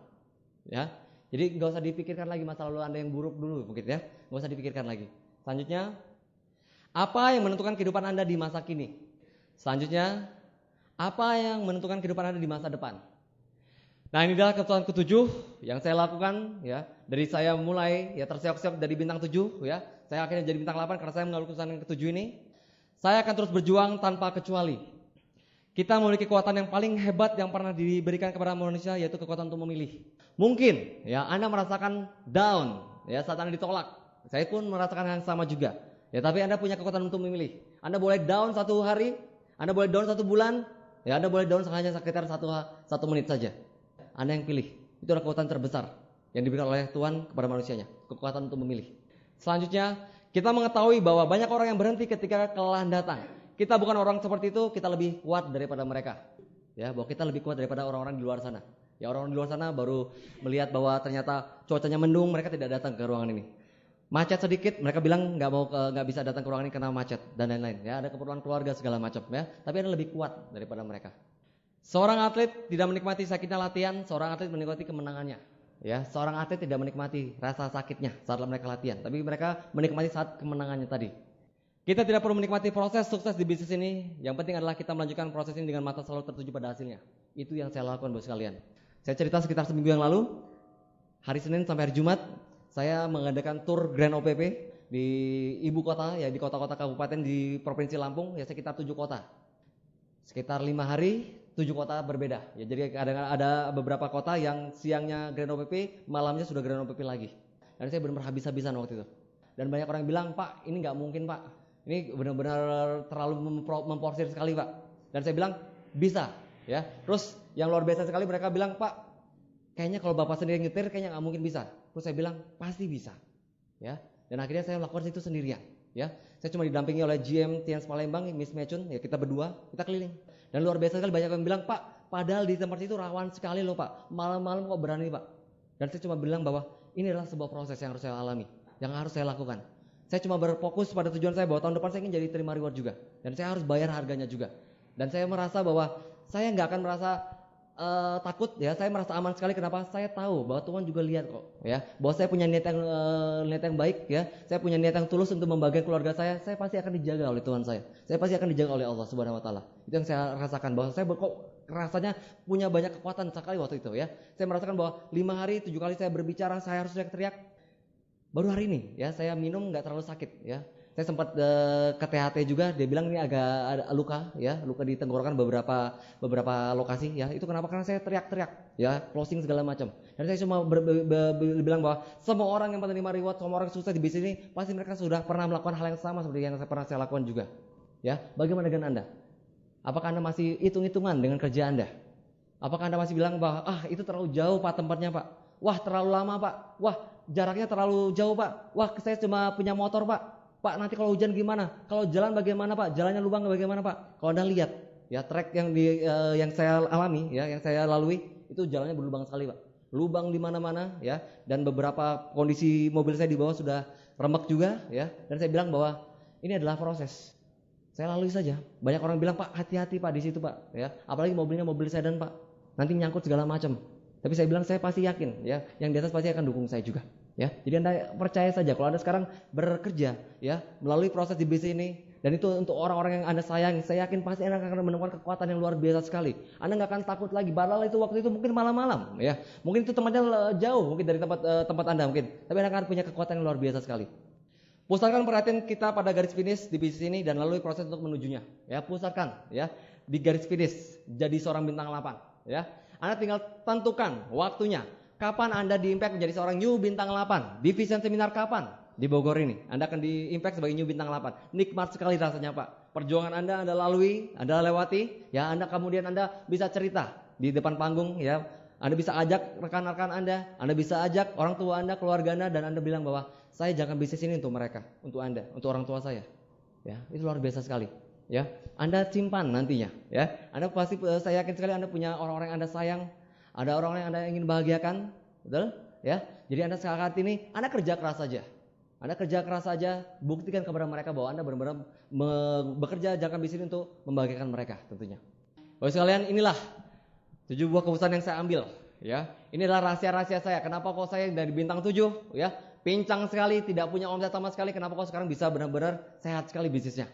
ya. Jadi nggak usah dipikirkan lagi masa lalu Anda yang buruk dulu, mungkin, ya, nggak usah dipikirkan lagi. Selanjutnya, apa yang menentukan kehidupan Anda di masa kini? Selanjutnya, apa yang menentukan kehidupan Anda di masa depan? Nah, ini adalah keputusan ke-7 yang saya lakukan, ya. Dari saya mulai, ya, tersiap-siap dari bintang 7, ya. Saya akhirnya jadi bintang 8 karena saya mengambil keputusan yang ke-7 ini. Saya akan terus berjuang tanpa kecuali. Kita memiliki kekuatan yang paling hebat yang pernah diberikan kepada manusia, yaitu kekuatan untuk memilih. Mungkin, ya, Anda merasakan down, ya, saat Anda ditolak. Saya pun merasakan hal yang sama juga. Ya, tapi Anda punya kekuatan untuk memilih. Anda boleh down 1 hari, Anda boleh down 1 bulan, ya, Anda boleh down hanya sekitar 1 menit saja. Anda yang pilih. Itu adalah kekuatan terbesar yang diberikan oleh Tuhan kepada manusianya, kekuatan untuk memilih. Selanjutnya, kita mengetahui bahwa banyak orang yang berhenti ketika kelelahan datang. Kita bukan orang seperti itu, kita lebih kuat daripada mereka. Ya, bahwa kita lebih kuat daripada orang-orang di luar sana. Ya, orang-orang di luar sana baru melihat bahwa ternyata cuacanya mendung, mereka tidak datang ke ruangan ini. Macet sedikit, mereka bilang nggak bisa datang ke ruangan ini karena macet dan lain-lain. Ya, ada keperluan keluarga segala macam, ya. Tapi Anda lebih kuat daripada mereka. Seorang atlet tidak menikmati sakitnya latihan, seorang atlet menikmati kemenangannya. Ya, seorang atlet tidak menikmati rasa sakitnya saat mereka latihan, tapi mereka menikmati saat kemenangannya tadi. Kita tidak perlu menikmati proses sukses di bisnis ini, yang penting adalah kita melanjutkan proses ini dengan mata selalu tertuju pada hasilnya. Itu yang saya lakukan buat sekalian. Saya cerita sekitar seminggu yang lalu, hari Senin sampai hari Jumat, saya mengadakan tur Grand OPP di ibu kota, ya, di kota-kota kabupaten di Provinsi Lampung, ya, sekitar 7 kota. Sekitar 5 hari, 7 kota berbeda. Ya, jadi ada beberapa kota yang siangnya Grand OPP, malamnya sudah Grand OPP lagi. Dan saya benar-benar habis-habisan waktu itu. Dan banyak orang yang bilang, Pak, ini nggak mungkin Pak. Ini benar-benar terlalu memporsir sekali Pak. Dan saya bilang, bisa. Ya. Terus yang luar biasa sekali mereka bilang, Pak, kayaknya kalau Bapak sendiri nyetir kayaknya nggak mungkin bisa. Terus saya bilang, pasti bisa. Ya. Dan akhirnya saya melakukan itu sendirian. Ya. Saya cuma didampingi oleh GM Tians Palembang, Miss Mecun, ya, kita berdua, kita keliling. Dan luar biasa sekali banyak yang bilang, Pak, padahal di tempat itu rawan sekali loh Pak, malam-malam kok berani Pak. Dan saya cuma bilang bahwa ini adalah sebuah proses yang harus saya alami, yang harus saya lakukan. Saya cuma berfokus pada tujuan saya bahwa tahun depan saya ingin jadi terima reward juga. Dan saya harus bayar harganya juga. Dan saya merasa bahwa saya nggak akan merasa takut, ya, saya merasa aman sekali. Kenapa? Saya tahu bahwa Tuhan juga lihat kok, ya, bahwa saya punya niat yang baik, ya, saya punya niat yang tulus untuk membagikan keluarga saya pasti akan dijaga oleh Tuhan saya pasti akan dijaga oleh Allah Subhanahu Wa Taala. Itu yang saya rasakan, bahwa saya kok rasanya punya banyak kekuatan sekali waktu itu, ya. Saya merasakan bahwa 5 hari 7 kali saya berbicara, saya harus teriak-teriak. Baru hari ini, ya, saya minum nggak terlalu sakit, ya. Saya sempat ke THT juga, dia bilang ini agak ada luka, ya, luka di tenggorokan beberapa lokasi, ya. Itu kenapa? Karena saya teriak-teriak, ya, closing segala macam. Dan saya cuma bilang bahwa semua orang yang menerima reward, semua orang sukses di bisnis ini, pasti mereka sudah pernah melakukan hal yang sama seperti yang pernah saya lakukan juga, ya. Bagaimana dengan Anda? Apakah Anda masih hitung-hitungan dengan kerja Anda? Apakah Anda masih bilang bahwa itu terlalu jauh Pak tempatnya Pak? Wah, terlalu lama Pak. Wah, jaraknya terlalu jauh Pak. Wah, saya cuma punya motor Pak. Pak, nanti kalau hujan gimana? Kalau jalan bagaimana Pak? Jalannya lubang bagaimana Pak? Kalau Anda lihat, ya, trek yang yang saya alami, ya, yang saya lalui, itu jalannya berlubang sekali Pak. Lubang di mana-mana, ya, dan beberapa kondisi mobil saya di bawah sudah remek juga, ya. Dan saya bilang bahwa ini adalah proses. Saya lalui saja. Banyak orang bilang, Pak, hati-hati Pak di situ Pak, ya. Apalagi mobilnya mobil sedan Pak. Nanti nyangkut segala macam. Tapi saya bilang saya pasti yakin, ya, yang di atas pasti akan dukung saya juga. Ya, jadi Anda percaya saja kalau Anda sekarang bekerja, ya, melalui proses di bisnis ini, Dan itu untuk orang-orang yang Anda sayang, saya yakin pasti Anda akan menemukan kekuatan yang luar biasa sekali. Anda nggak akan takut lagi, padahal itu waktu itu mungkin malam-malam, ya. Mungkin itu tempatnya jauh, mungkin dari tempat Anda mungkin. Tapi Anda akan punya kekuatan yang luar biasa sekali. Pusatkan perhatian kita pada garis finish di bisnis ini dan lalui proses untuk menujunya. Ya, pusatkan, ya, di garis finish jadi seorang bintang 8, ya. Anda tinggal tentukan waktunya. Kapan Anda di impact menjadi seorang new bintang 8? Di Vision Seminar kapan? Di Bogor ini. Anda akan di impact sebagai new bintang 8. Nikmat sekali rasanya, Pak. Perjuangan Anda lalui, Anda lewati, ya, kemudian Anda bisa cerita di depan panggung, ya. Anda bisa ajak rekan-rekan Anda bisa ajak orang tua Anda, keluarga Anda, dan Anda bilang bahwa saya jangan bisnis ini untuk mereka, untuk Anda, untuk orang tua saya. Ya, itu luar biasa sekali. Ya, Anda simpan nantinya, ya. Anda pasti, saya yakin sekali Anda punya orang-orang yang Anda sayang, ada orang-orang yang Anda ingin bahagiakan, betul? Ya, jadi Anda saat ini Anda kerja keras saja. Anda kerja keras saja, buktikan kepada mereka bahwa Anda benar-benar bekerja jangan bisnis untuk membahagiakan mereka tentunya. Bapak sekalian, inilah 7 buah keputusan yang saya ambil, ya. Ini adalah rahasia-rahasia saya. Kenapa kok saya dari bintang 7, ya, pincang sekali, tidak punya omset sama sekali. Kenapa kok sekarang bisa benar-benar sehat sekali bisnisnya?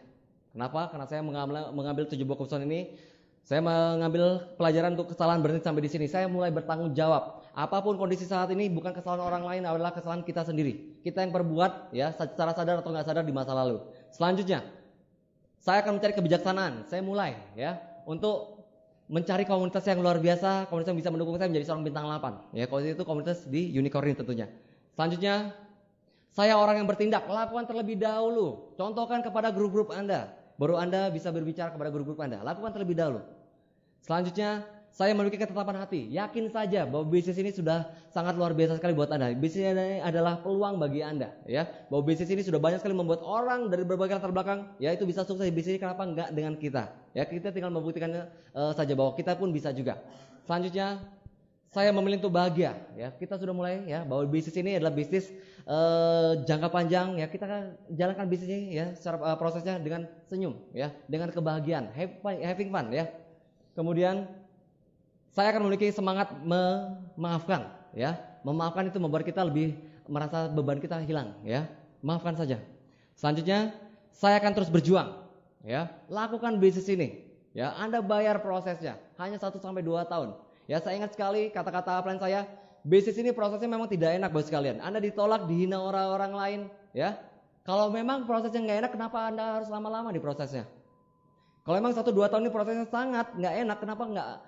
Kenapa? Karena saya mengambil 7 buah keputusan ini. Saya mengambil pelajaran untuk kesalahan berhenti sampai di sini. Saya mulai bertanggung jawab. Apapun kondisi saat ini bukan kesalahan orang lain, adalah kesalahan kita sendiri. Kita yang perbuat, ya, secara sadar atau nggak sadar di masa lalu. Selanjutnya, saya akan mencari kebijaksanaan. Saya mulai, ya, untuk mencari komunitas yang luar biasa, komunitas yang bisa mendukung saya menjadi seorang bintang 8. Ya, kalau itu komunitas di Unicorn tentunya. Selanjutnya, saya orang yang bertindak, lakukan terlebih dahulu. Contohkan kepada grup-grup Anda. Baru Anda bisa berbicara kepada grup-grup Anda. Lakukan terlebih dahulu. Selanjutnya, saya memiliki ketetapan hati. Yakin saja bahwa bisnis ini sudah sangat luar biasa sekali buat Anda. Bisnis ini adalah peluang bagi Anda, ya. Bahwa bisnis ini sudah banyak sekali membuat orang dari berbagai latar belakang, ya, itu bisa sukses di bisnis ini. Kenapa enggak dengan kita? Ya, kita tinggal membuktikan saja bahwa kita pun bisa juga. Selanjutnya, saya memilih untuk bahagia, ya. Kita sudah mulai, ya, bahwa bisnis ini adalah bisnis jangka panjang, ya. Kita jalankan bisnis ini, ya, secara prosesnya dengan senyum, ya, dengan kebahagiaan, having fun, ya. Kemudian saya akan memiliki semangat memaafkan, ya. Memaafkan itu membuat kita lebih merasa beban kita hilang, ya. Maafkan saja. Selanjutnya, saya akan terus berjuang, ya. Lakukan bisnis ini, ya. Anda bayar prosesnya hanya 1-2 tahun. Ya, saya ingat sekali kata-kata plan saya, bisnis ini prosesnya memang tidak enak buat sekalian. Anda ditolak, dihina orang-orang lain, ya. Kalau memang prosesnya nggak enak, kenapa Anda harus lama-lama di prosesnya? Kalau memang 1-2 tahun ini prosesnya sangat nggak enak, kenapa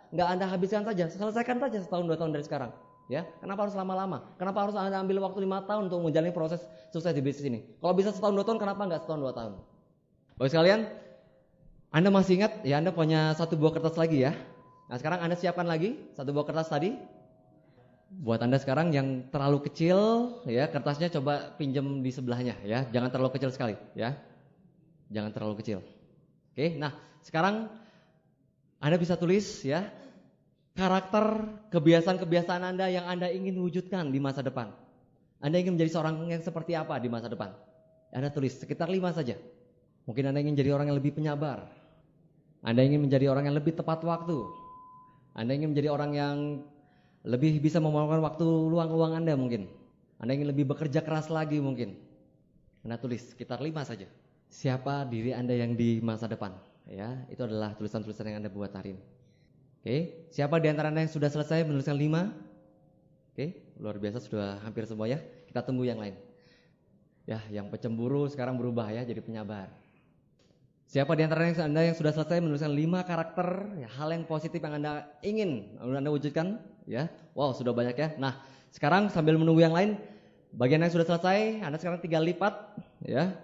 nggak Anda habiskan saja, selesaikan saja 1-2 tahun dari sekarang, ya? Kenapa harus lama-lama? Kenapa harus Anda ambil waktu 5 tahun untuk menjalani proses sukses di bisnis ini? Kalau bisa 1-2 tahun, kenapa nggak 1-2 tahun? Bapak sekalian, Anda masih ingat? Ya, Anda punya 1 buah kertas lagi, ya. Nah, sekarang Anda siapkan lagi 1 buah kertas tadi. Buat Anda sekarang yang terlalu kecil, ya, kertasnya coba pinjam di sebelahnya, ya. Jangan terlalu kecil sekali, ya. Jangan terlalu kecil. Oke, nah sekarang Anda bisa tulis, ya, karakter, kebiasaan-kebiasaan Anda yang Anda ingin wujudkan di masa depan. Anda ingin menjadi seorang yang seperti apa di masa depan? Anda tulis sekitar 5 saja. Mungkin Anda ingin jadi orang yang lebih penyabar. Anda ingin menjadi orang yang lebih tepat waktu. Anda ingin menjadi orang yang lebih bisa memanfaatkan waktu luang Anda mungkin. Anda ingin lebih bekerja keras lagi mungkin. Anda tulis sekitar 5 saja. Siapa diri Anda yang di masa depan, ya. Itu adalah tulisan-tulisan yang Anda buat hari ini. Oke, siapa di antara Anda yang sudah selesai menuliskan 5? Oke, luar biasa, sudah hampir semua, ya. Kita tunggu yang lain. Ya, yang pecemburu sekarang berubah, ya, jadi penyabar. Siapa di antara Anda yang sudah selesai menuliskan 5 karakter, ya, hal yang positif yang Anda ingin Anda wujudkan, ya. Wow, sudah banyak, ya. Nah, sekarang sambil menunggu yang lain, bagian yang sudah selesai, Anda sekarang tinggal lipat, ya.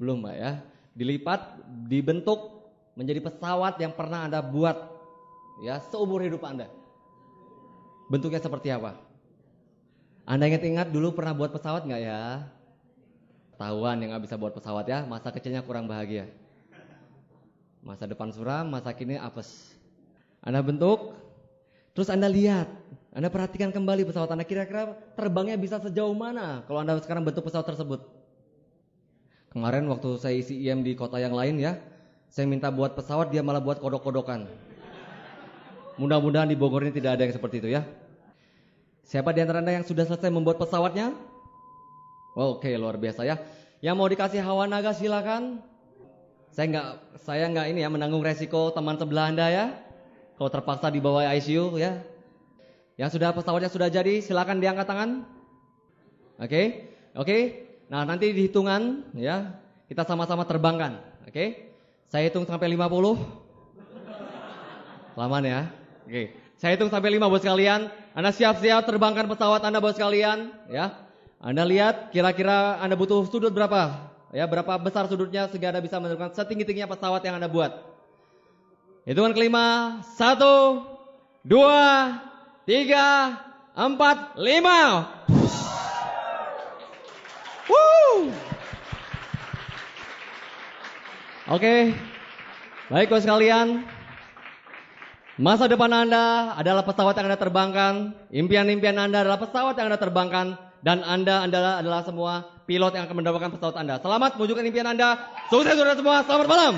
Belum, Mbak, ya. Dilipat, dibentuk menjadi pesawat yang pernah Anda buat, ya, seumur hidup Anda. Bentuknya seperti apa? Anda ingat-ingat dulu pernah buat pesawat nggak, ya? Tahuan yang nggak bisa buat pesawat, ya. Masa kecilnya kurang bahagia. Masa depan suram, masa kini apes. Anda bentuk, terus Anda lihat, Anda perhatikan kembali pesawat Anda. Kira-kira terbangnya bisa sejauh mana kalau Anda sekarang bentuk pesawat tersebut? Kemarin waktu saya isi IM di kota yang lain, ya, saya minta buat pesawat, dia malah buat kodok-kodokan. Mudah-mudahan di Bogor ini tidak ada yang seperti itu, ya. Siapa di antara Anda yang sudah selesai membuat pesawatnya? Oke, luar biasa, ya. Yang mau dikasih hawa naga silakan. Saya nggak ini ya menanggung resiko teman sebelah Anda ya. Kalau terpaksa dibawa ICU ya. Yang sudah pesawatnya sudah jadi, silakan diangkat tangan. Oke. Nah, nanti di hitungan ya, kita sama-sama terbangkan. Oke. Saya hitung sampai 50. Laman ya. Oke. Saya hitung sampai 5 bos sekalian. Anda siap-siap terbangkan pesawat Anda bos sekalian ya. Anda lihat kira-kira Anda butuh sudut berapa? Ya, berapa besar sudutnya sehingga Anda bisa menentukan setinggi-tingginya pesawat yang Anda buat. Hitungan kelima, 1, 2, 3, 4, 5. Oke, baik bos sekalian. Masa depan Anda adalah pesawat yang Anda terbangkan. Impian-impian Anda adalah pesawat yang Anda terbangkan. Dan Anda adalah semua pilot yang akan mendapatkan pesawat Anda. Selamat mewujudkan impian Anda. Sukses saudara semua. Selamat malam.